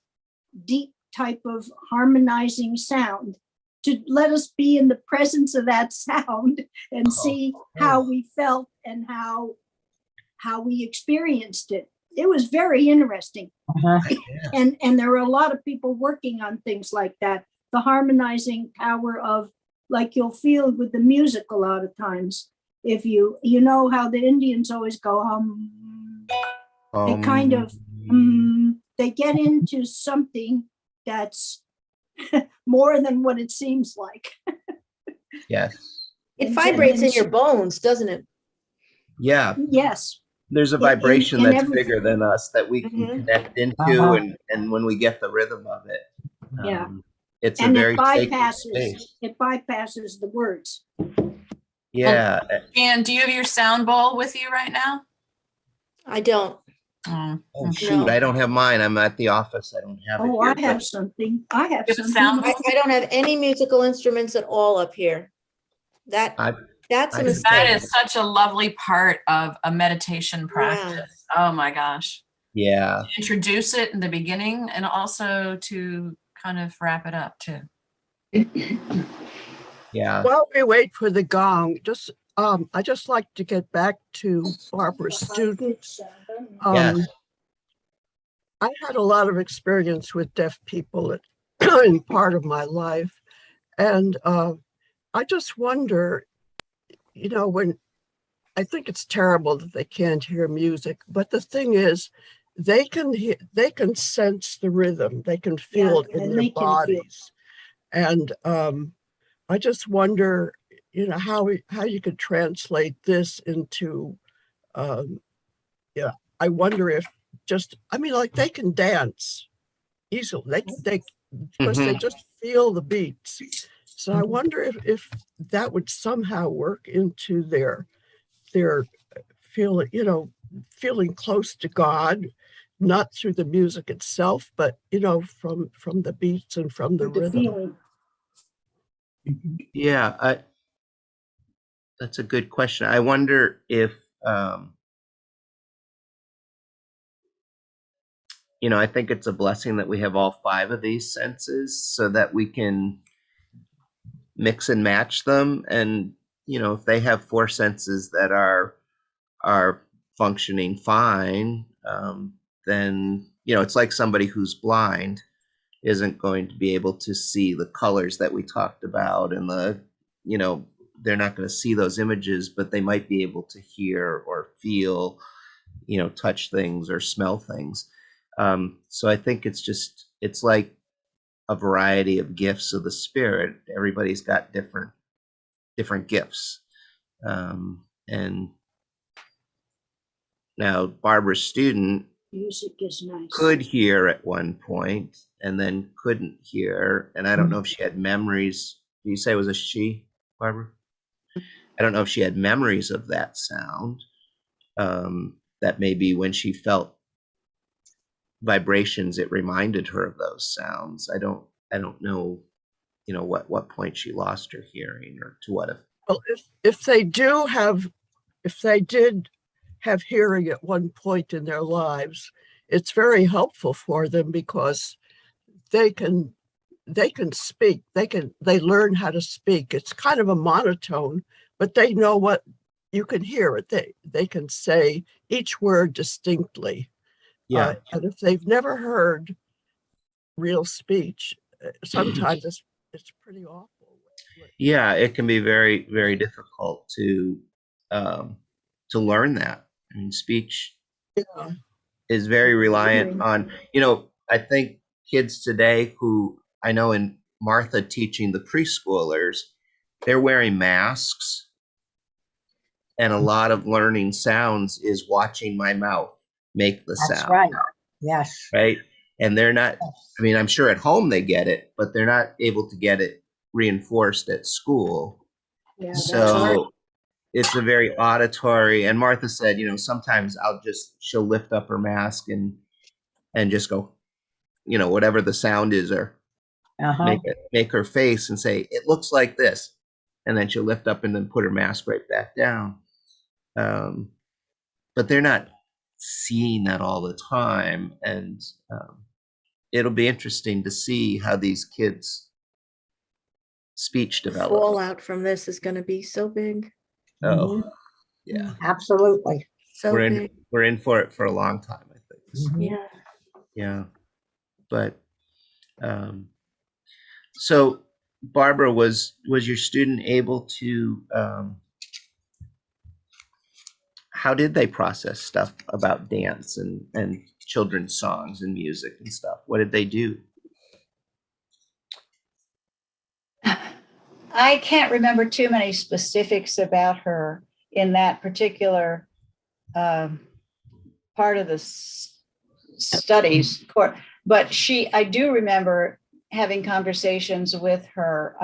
deep type of harmonizing sound, to let us be in the presence of that sound and see how we felt and how we experienced it. It was very interesting. And there were a lot of people working on things like that. The harmonizing power of, like you'll feel with the music a lot of times. If you know how the Indians always go, They kind of, they get into something that's more than what it seems like. Yes. It And vibrates in then- your bones, doesn't it? Yeah. Yes, There's a In- vibration in that's every- bigger than us that we can Mhm. connect into, Uh-huh. and when we get the rhythm of it, Yeah. it's a and very it sacred bypasses, space. it bypasses the words. Yeah. And do you have your sound bowl with you right now? I don't. Oh, Oh okay. shoot, No. I don't have mine. I'm at the office. I don't have it Oh, here. I but- have something. I have You have a something. sound I don't have any musical instruments at all up here. That's I- a I- mistake. That is such a lovely part of a meditation practice. Oh my gosh. Yeah. Introduce it in the beginning and also to kind of wrap it up too. Yeah. While we wait for the gong, I just like to get back to Barbara's student. Yes. I had a lot of experience with deaf people in part of my life. And I just wonder, when I think it's terrible that they can't hear music, but the thing is, they can sense the rhythm, they can feel it in and their they can feel- bodies. And I just wonder, how you could translate this into, I wonder if like they can dance easily. Because they Mhm. just feel the beats. So I wonder if that would somehow work into their feeling close to God, not through the music itself, but from the beats and from the The rhythm. feeling. Yeah. That's a good question. I wonder if, I think it's a blessing that we have all 5 of these senses so that we can mix and match them. And, if they have 4 senses that are functioning fine, then, it's like somebody who's blind isn't going to be able to see the colors that we talked about, and they're not going to see those images, but they might be able to hear or feel, touch things or smell things. So I think it's like a variety of gifts of the spirit. Everybody's got different gifts. And now Barbara's student Music is nice. could hear at one point and then couldn't hear. And I don't know if she had memories. Did you say it was a she, Barbara? I don't know if she had memories of that sound. That maybe when she felt vibrations, it reminded her of those sounds. I don't know, what point she lost her hearing or to what effect. Well, if they did have hearing at one point in their lives, it's very helpful for them because they can speak. They learn how to speak. It's kind of a monotone, but they know what you can hear it. They can say each word distinctly. Yeah. And if they've never heard real speech, sometimes it's pretty awful. Yeah, it can be very, very difficult to learn that. I mean, speech Yeah. is very reliant on, I think kids today who I know in Martha teaching the preschoolers, they're wearing masks. And a lot of learning sounds is watching my mouth make the That's sound. right. Yes. Right. And they're not, I mean, I'm sure at home they get it, but they're not able to get it reinforced at school. Yeah, that's So right. it's a very auditory. And Martha said, sometimes she'll lift up her mask and just go, whatever the sound is, or Uh-huh. make her face and say, it looks like this. And then she'll lift up and then put her mask right back down. But they're not seeing that all the time. And it'll be interesting to see how these kids' speech The develops. fallout from this is going to be so big. Oh, yeah. Absolutely. So big. We're in for it for a long time, I think. Mhm. Yeah. Yeah. But so Barbara, was your student able to how did they process stuff about dance and children's songs and music and stuff? What did they do? I can't remember too many specifics about her in that particular part of the studies court, but I do remember having conversations with her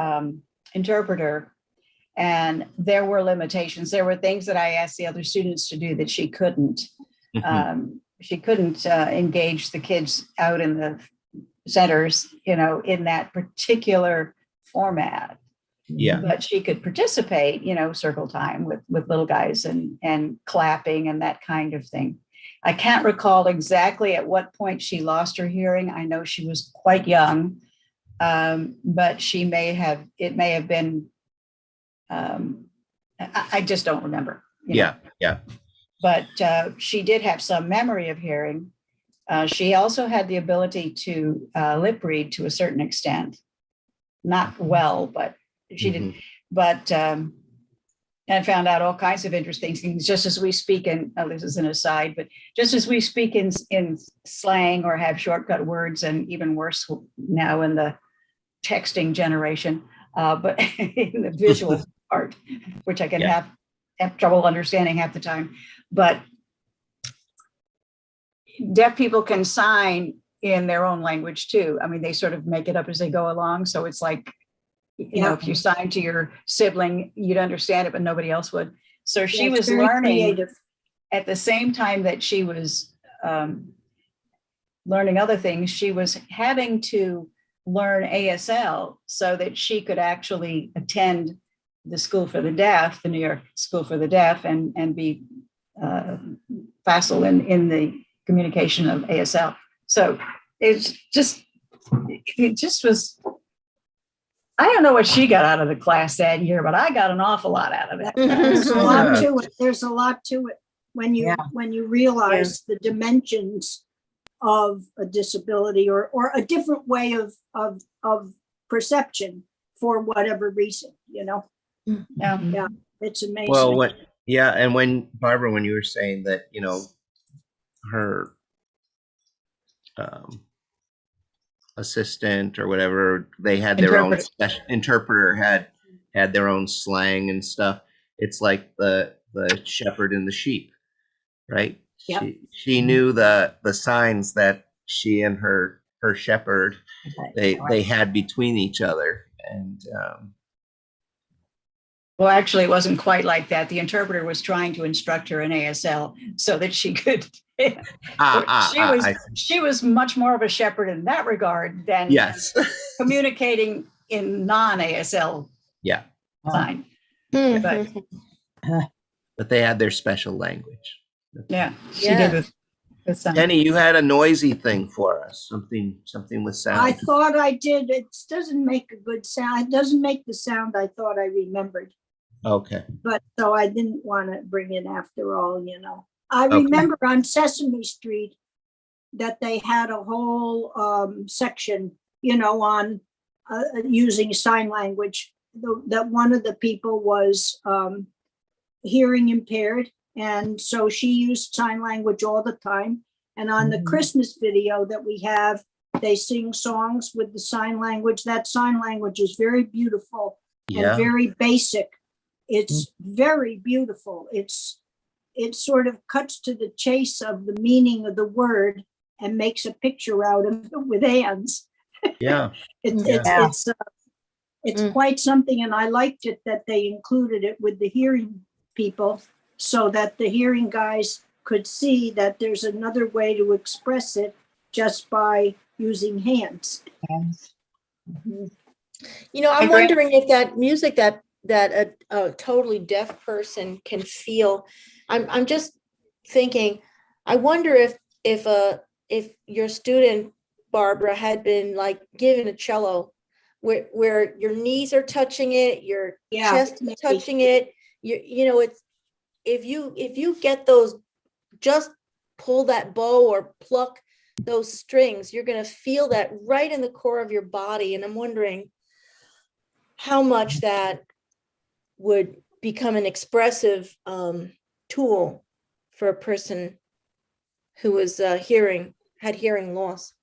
interpreter, and there were limitations. There were things that I asked the other students to do that she couldn't. She couldn't engage the kids out in the centers, in that particular format. Yeah. But she could participate, circle time with little guys and clapping and that kind of thing. I can't recall exactly at what point she lost her hearing. I know she was quite young, but it may have been, I just don't remember. Yeah. But she did have some memory of hearing. She also had the ability to lip read to a certain extent. Not well, but she did. But and found out all kinds of interesting things. Just as we speak in, this is an aside, but just as we speak in slang or have shortcut words, and even worse now in the texting generation, but in the visual part, which I can have trouble understanding half the time. But deaf people can sign in their own language too. I mean, they sort of make it up as they go along. So it's like, if you sign to your sibling, you'd understand it, but nobody else would. So she was learning creative at the same time that she was learning other things. She was having to learn ASL so that she could actually attend the School for the Deaf, the New York School for the Deaf, and be facile in the communication of ASL. So it just was, I don't know what she got out of the class that year, but I got an awful lot out of it. There's a lot to it. There's a lot to it when you realize the dimensions of a disability or a different way of perception for whatever reason, Yeah, it's amazing. Well, and when Barbara, when you were saying that, her assistant or whatever, they had their own special interpreter, had their own slang and stuff. It's like the shepherd and the sheep, right? Yep. She knew the signs that she and her shepherd they had between each other. And well, actually, it wasn't quite like that. The interpreter was trying to instruct her in ASL so that she could. She was much more of a shepherd in that regard than communicating in non-ASL sign. But they had their special language. She did with some. Jenny, you had a noisy thing for us. Something with sound. I thought I did. It doesn't make a good sound. It doesn't make the sound I thought I remembered. Okay. But so I didn't want to bring it after all, I remember on Sesame Street that they had a whole section, on using sign language. That one of the people was hearing impaired. And so she used sign language all the time. And on the Christmas video that we have, they sing songs with the sign language. That sign language is very beautiful and very basic. It's very beautiful. It sort of cuts to the chase of the meaning of the word and makes a picture out of it with hands. Yeah. It's quite something. And I liked it that they included it with the hearing people so that the hearing guys could see that there's another way to express it just by using hands. I'm wondering if that music that a totally deaf person can feel. I'm just thinking, I wonder if your student Barbara had been like given a cello where your knees are touching it, your chest is touching it, it's if you get those, just pull that bow or pluck those strings, you're going to feel that right in the core of your body. And I'm wondering how much that would become an expressive tool for a person who was had hearing loss.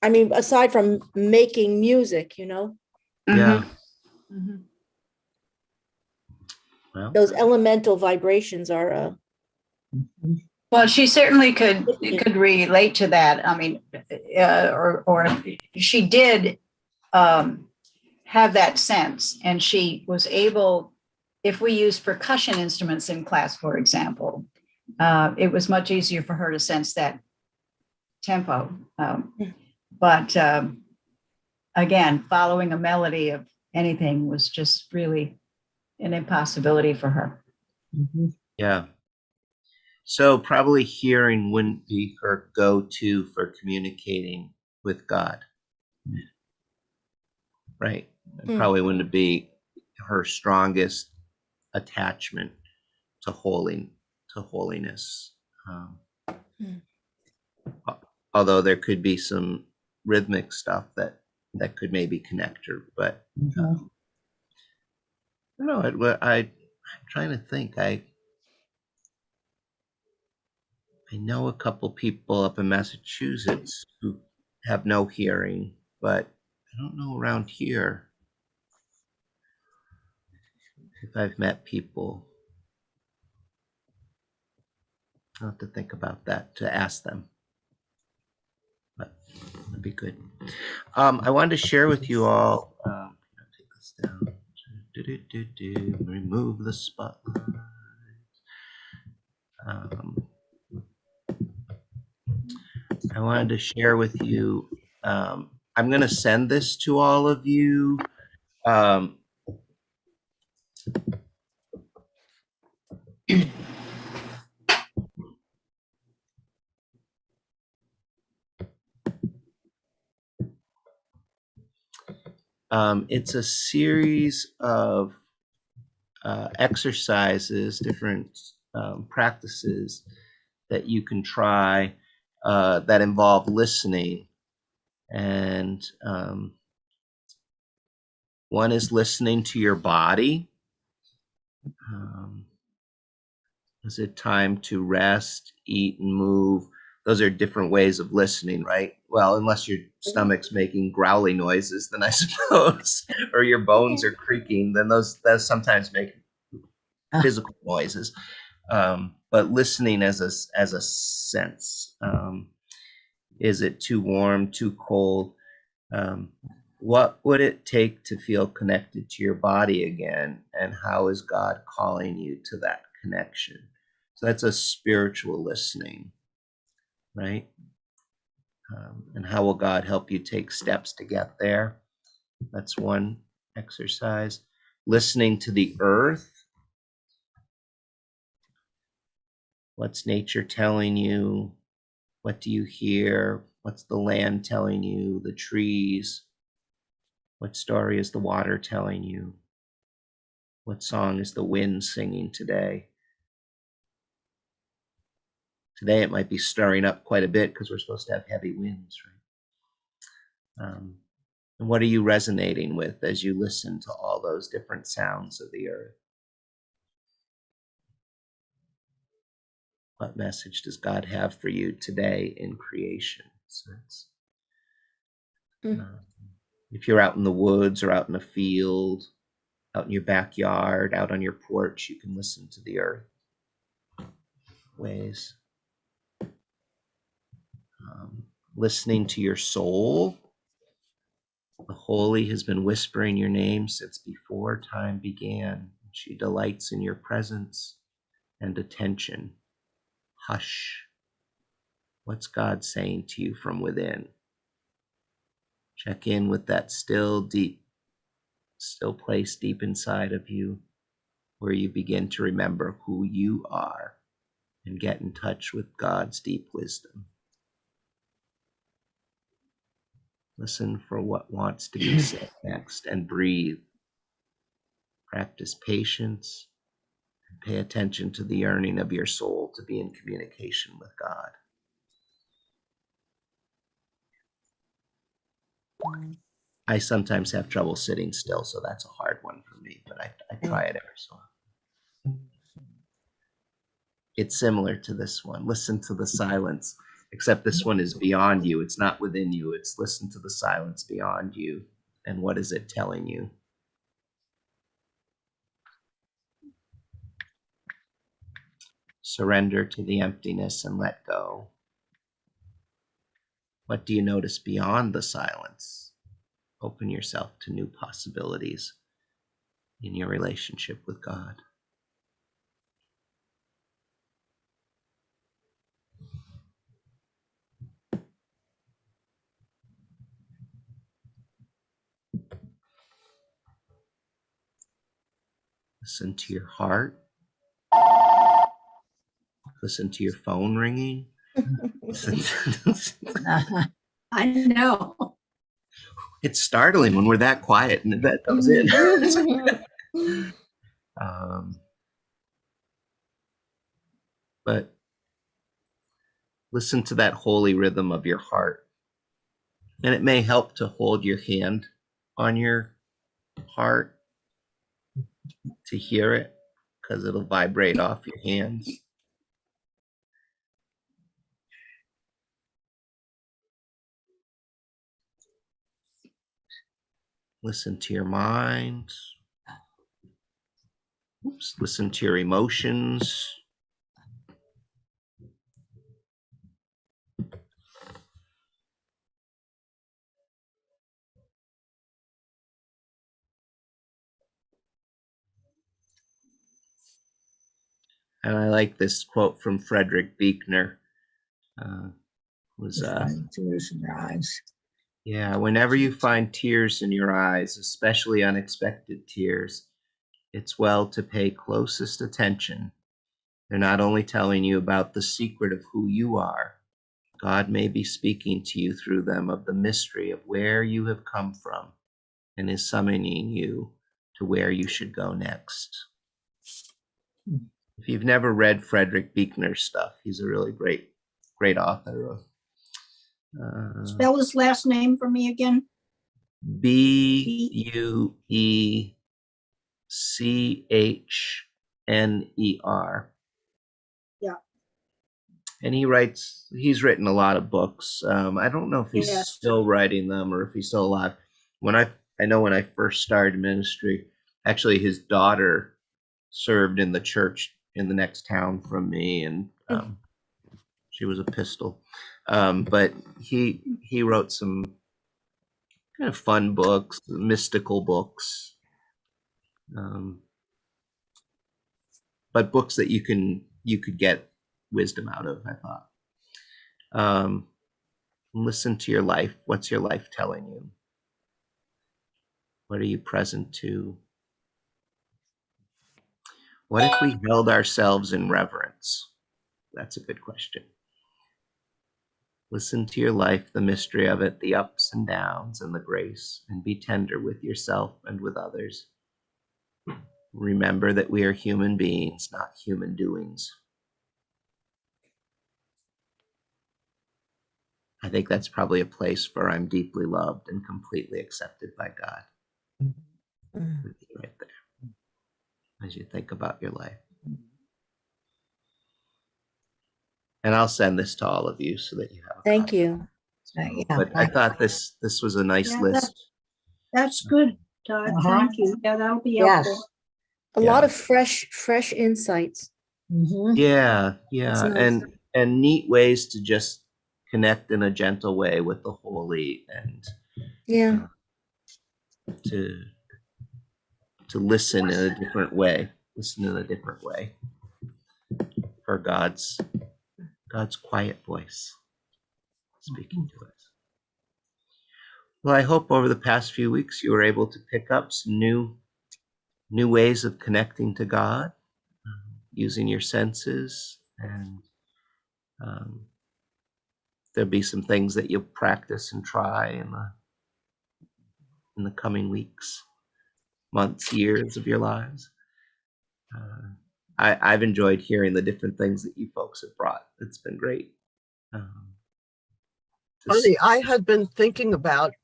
I mean, aside from making music, Yeah. Mhm. Well, those elemental vibrations are Well, she certainly could relate to that. I mean, or she did have that sense, and she was able. If we use percussion instruments in class, for example, it was much easier for her to sense that tempo. But again, following a melody of anything was just really an impossibility for her. yeah. So probably hearing wouldn't be her go-to for communicating with God. Right. It Hmm. probably wouldn't be her strongest attachment to holiness. Hmm. Although there could be some rhythmic stuff that could maybe connect her, but I don't know. I'm trying to think. I know a couple people up in Massachusetts who have no hearing, but I don't know around here if I've met people. I'll have to think about that to ask them. But that'd be good. I wanted to share with you all. I'll take this down. Remove the spotlight. I wanted to share with you. I'm going to send this to all of you. It's a series of exercises, different practices that you can try that involve listening. And one is listening to your body. Is it time to rest, eat, and move? Those are different ways of listening, right? Well, unless your stomach's making growly noises, then I suppose, or your bones are creaking, then those sometimes make physical noises. But listening as a sense. Is it too warm, too cold? What would it take to feel connected to your body again? And how is God calling you to that connection? So that's a spiritual listening, right? And how will God help you take steps to get there? That's one exercise. Listening to the earth. What's nature telling you? What do you hear? What's the land telling you? The trees? What story is the water telling you? What song is the wind singing today? Today it might be stirring up quite a bit because we're supposed to have heavy winds, right? And what are you resonating with as you listen to all those different sounds of the earth? What message does God have for you today in creation? So if you're out in the woods or out in a field, out in your backyard, out on your porch, you can listen to the earth ways. Listening to your soul. The Holy has been whispering your name since before time began. She delights in your presence and attention. Hush. What's God saying to you from within? Check in with that still place deep inside of you where you begin to remember who you are and get in touch with God's deep wisdom. Listen for what wants to be said next and breathe. Practice patience and pay attention to the yearning of your soul to be in communication with God. I sometimes have trouble sitting still, so that's a hard one for me, but I try it every so often. It's similar to this one. Listen to the silence, except this one is beyond you. It's not within you. It's listen to the silence beyond you. And what is it telling you? Surrender to the emptiness and let go. What do you notice beyond the silence? Open yourself to new possibilities in your relationship with God. Listen to your heart. Listen to your phone ringing. I know. It's startling when we're that quiet and that goes in. But listen to that holy rhythm of your heart. And it may help to hold your hand on your heart to hear it, because it'll vibrate off your hands. Listen to your mind. Oops. Listen to your emotions. And I like this quote from Frederick Buechner. Tears in your eyes. Yeah, whenever you find tears in your eyes, especially unexpected tears, it's well to pay closest attention. They're not only telling you about the secret of who you are, God may be speaking to you through them of the mystery of where you have come from and is summoning you to where you should go next. If you've never read Frederick Buechner's stuff, he's a really great author. Spell his last name for me again. Buechner. Yeah. And he's written a lot of books. I don't know if he's still writing them or if he's still alive. I know when I first started ministry, actually his daughter served in the church in the next town from me, and she was a pistol. But he wrote some kind of fun books, mystical books, but books that you could get wisdom out of, I thought. Listen to your life. What's your life telling you? What are you present to? What if we held ourselves in reverence? That's a good question. Listen to your life, the mystery of it, the ups and downs and the grace, and be tender with yourself and with others. Remember that we are human beings, not human doings. I think that's probably a place where I'm deeply loved and completely accepted by God. Right there, as you think about your life. And I'll send this to all of you so that you have a Thank copy. you. But I thought this was a nice list. That's good, Todd. Thank you. Yeah, that'll be Yes. helpful. A lot of fresh insights. Mhm. Yeah, That's nice. and neat ways to just connect in a gentle way with the holy, and Yeah. to listen in a different way. For God's quiet voice speaking to us. Well, I hope over the past few weeks you were able to pick up some new ways of connecting to God, using your senses, and there'll be some things that you'll practice and try in the coming weeks, months, years of your lives. I've enjoyed hearing the different things that you folks have brought. It's been great. Funny, I had been thinking about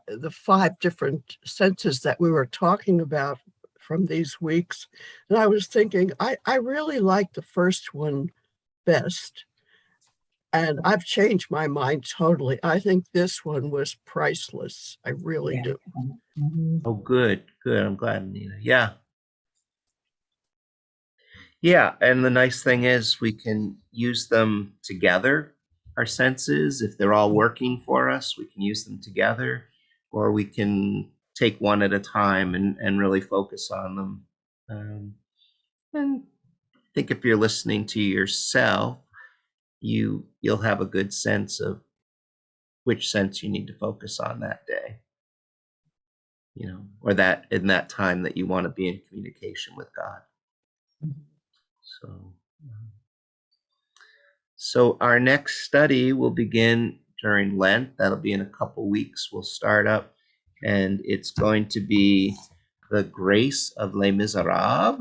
the 5 different senses that we were talking about from these weeks. And I was thinking, I really like the first one best. And I've changed my mind totally. I think this one was priceless. I really Yeah. do. Mhm. Oh, good, good. I'm glad, Nina. Yeah. Yeah, and the nice thing is we can use them together, our senses. If they're all working for us, we can use them together, or we can take one at a time and really focus on them. And I think if you're listening to yourself, you'll have a good sense of which sense you need to focus on that day, or that in that time that you want to be in communication with God. So our next study will begin during Lent. That'll be in a couple weeks. We'll start up, and it's going to be the Grace of Les Miserables.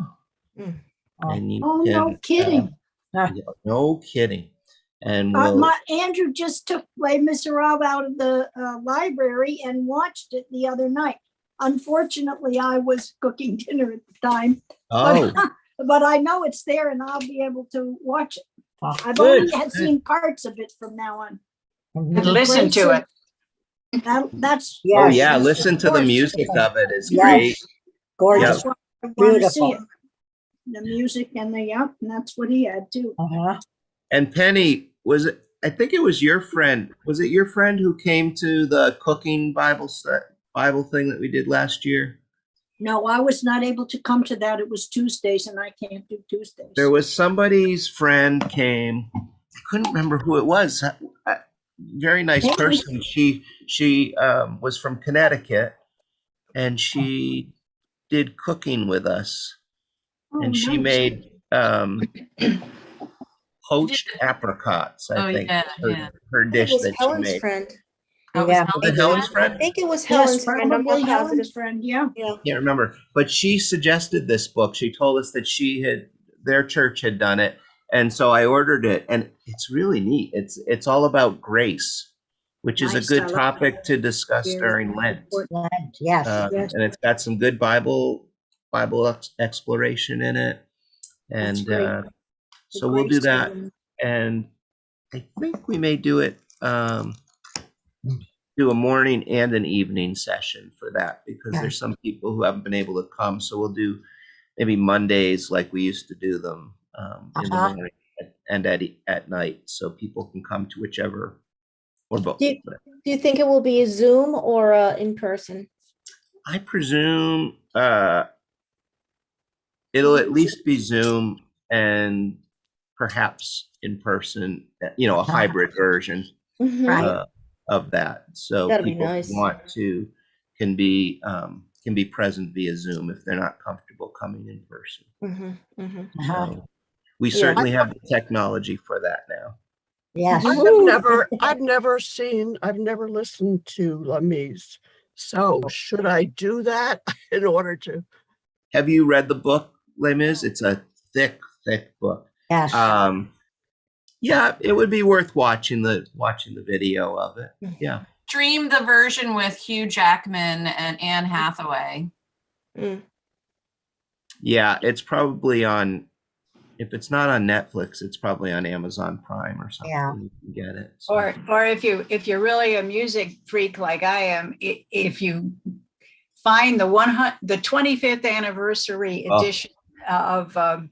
Mm. And you Oh, no can, kidding. yeah, no kidding. And we'll, My Andrew just took Les Miserables out of the library and watched it the other night. Unfortunately, I was cooking dinner at the time, oh, but I know it's there and I'll be able to watch it. Oh, I've good, only had good. seen parts of it from now on. And listen to it. That's Oh Yes. yeah, listen to the course. music of it is Yes. great. Gorgeous. that's why I want to see Beautiful. it. The music and and that's what he had too. Uh-huh. And Penny, was it? I think it was your friend. Was it your friend who came to the cooking Bible thing that we did last year? No, I was not able to come to that. It was Tuesdays and I can't do Tuesdays. There was somebody's friend came. I couldn't remember who it was. Very nice Maybe. person. She was from Connecticut, and she did cooking with us, Oh, and she nice. made poached apricots. I Oh, think yeah, her, yeah. her It dish was that she Helen's made. friend. Oh, Yeah. was Was it Helen's friend? I think it was Yes, Helen's friend. I'm probably not Helen's positive. friend. Yeah. Yeah. Can't remember, but she suggested this book. She told us that their church had done it, and so I ordered it, and it's really neat. It's all about grace, which is a Nice, good I like topic to discuss Very during Lent. important. Lent, yes. Yes. And it's got some good Bible exploration in it, and great. so we'll do Grace that. of- And I think we may do it. Do a morning and an evening session for that, because Yeah. there's some people who haven't been able to come. So we'll do maybe Mondays like we used to do them in the Uh-huh. morning and at night, so people can come to whichever or both. Do you think it will be a Zoom or in person? I presume it'll at least be Zoom and perhaps in person, a hybrid version Mhm. Right. of that. So That'd be people who nice. want to can be present via Zoom if they're not comfortable coming in person. Mhm, mhm. Uh-huh. So we Yeah. certainly have the technology for that now. Yes. I've never listened to Les Mis. So should I do that in order to? Have you read the book, Les Mis? It's a thick book. Yes. Yeah, it would be worth watching the video of it. Yeah. Dream the version with Hugh Jackman and Anne Hathaway. Mm. Yeah, it's probably on, if it's not on Netflix, it's probably on Amazon Prime or something. Yeah. You can get it. So. Or if you're really a music freak like I am, if you find the 25th anniversary Oh. edition of Channel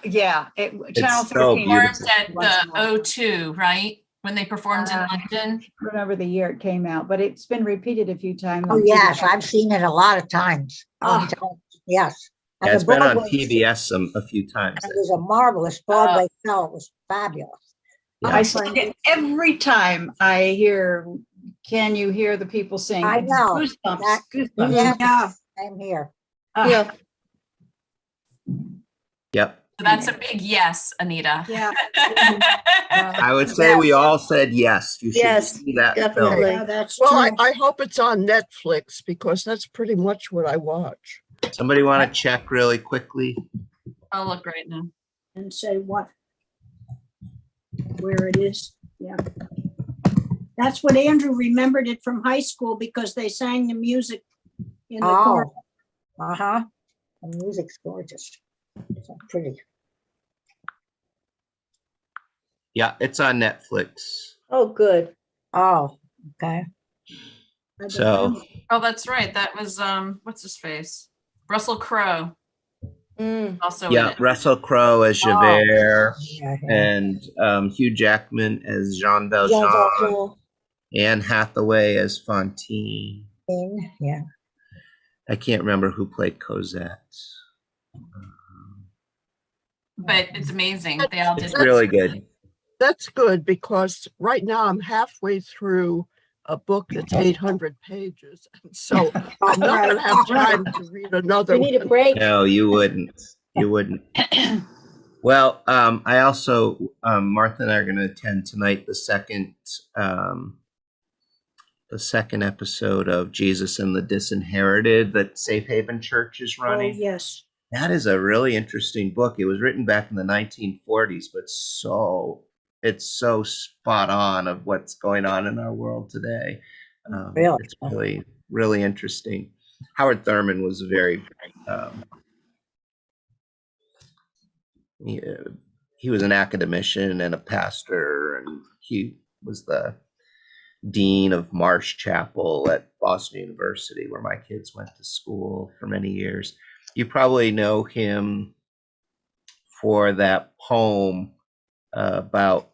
so 13. beautiful. Performed at the O2, right? When they performed in London. Remember the year it came out, but it's been repeated a few times. Oh, yes, I've seen it a lot of times. Oh. Yes. And Yeah, it's the been on Broadway- PBS a few times. It was a marvelous Broadway show. It was fabulous. Yeah. I sing it every time I hear. Can you hear the people sing? I It's know. Goosebumps. That- Goosebumps. Yeah. Yeah. Same here. Ah, Yeah. Yep. So that's a big yes, Anita. Yeah. I would say we all said yes. You should Yes, see that definitely. film. Yeah, that's Well, true. I hope it's on Netflix because that's pretty much what I watch. Somebody want to check really quickly? I'll look right now. And say where it is. Yeah. That's what Andrew remembered it from high school because they sang the music in the car. Oh, uh-huh. The music's gorgeous. So pretty. Yeah, it's on Netflix. Oh, good. Oh, okay. I don't So know. Oh, that's right. That was, what's his face? Russell Crowe Mm. also in yeah, it. Russell Crowe as Javert Yeah, yeah. and Hugh Jackman as Jean Jean Valjean, Valjean. Anne Hathaway as Fantine. Yeah. I can't remember who played Cosette. But it's amazing. They all did. It's really good. That's good because right now I'm halfway through a book that's 800 pages. And so I'm not going to have time to read another You need a one. break. No, you wouldn't. You wouldn't. Well, I also, Martha and I are going to attend tonight the second episode of Jesus and the Disinherited that Safe Haven Church is Oh, running. yes. That is a really interesting book. It was written back in the 1940s, but it's so spot on of what's going on in our world today. Really? It's really, really interesting. Howard Thurman was very, he was an academician and a pastor, and he was the dean of Marsh Chapel at Boston University, where my kids went to school for many years. You probably know him for that poem about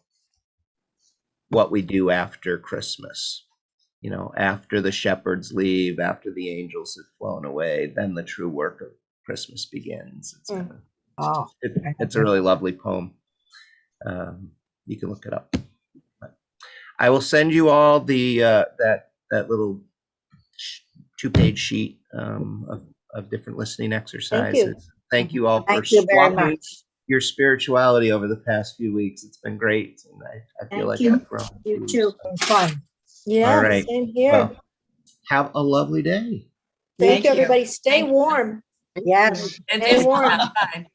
what we do after Christmas. You know, after the shepherds leave, after the angels have flown away, then the true work of Christmas begins. Oh, It's a really lovely poem. You can look it up. I will send you all the that little 2-page sheet of different listening exercises. Thank you all for thank you very swapping much. your spirituality over the past few weeks. It's been great, and I feel Thank like you. I've grown. You too. It's fun. Yeah, All right. same here. Well, have a lovely day. Thank Thank you, you. everybody. Stay Thank you. warm. Yes. It Stay is warm. outside.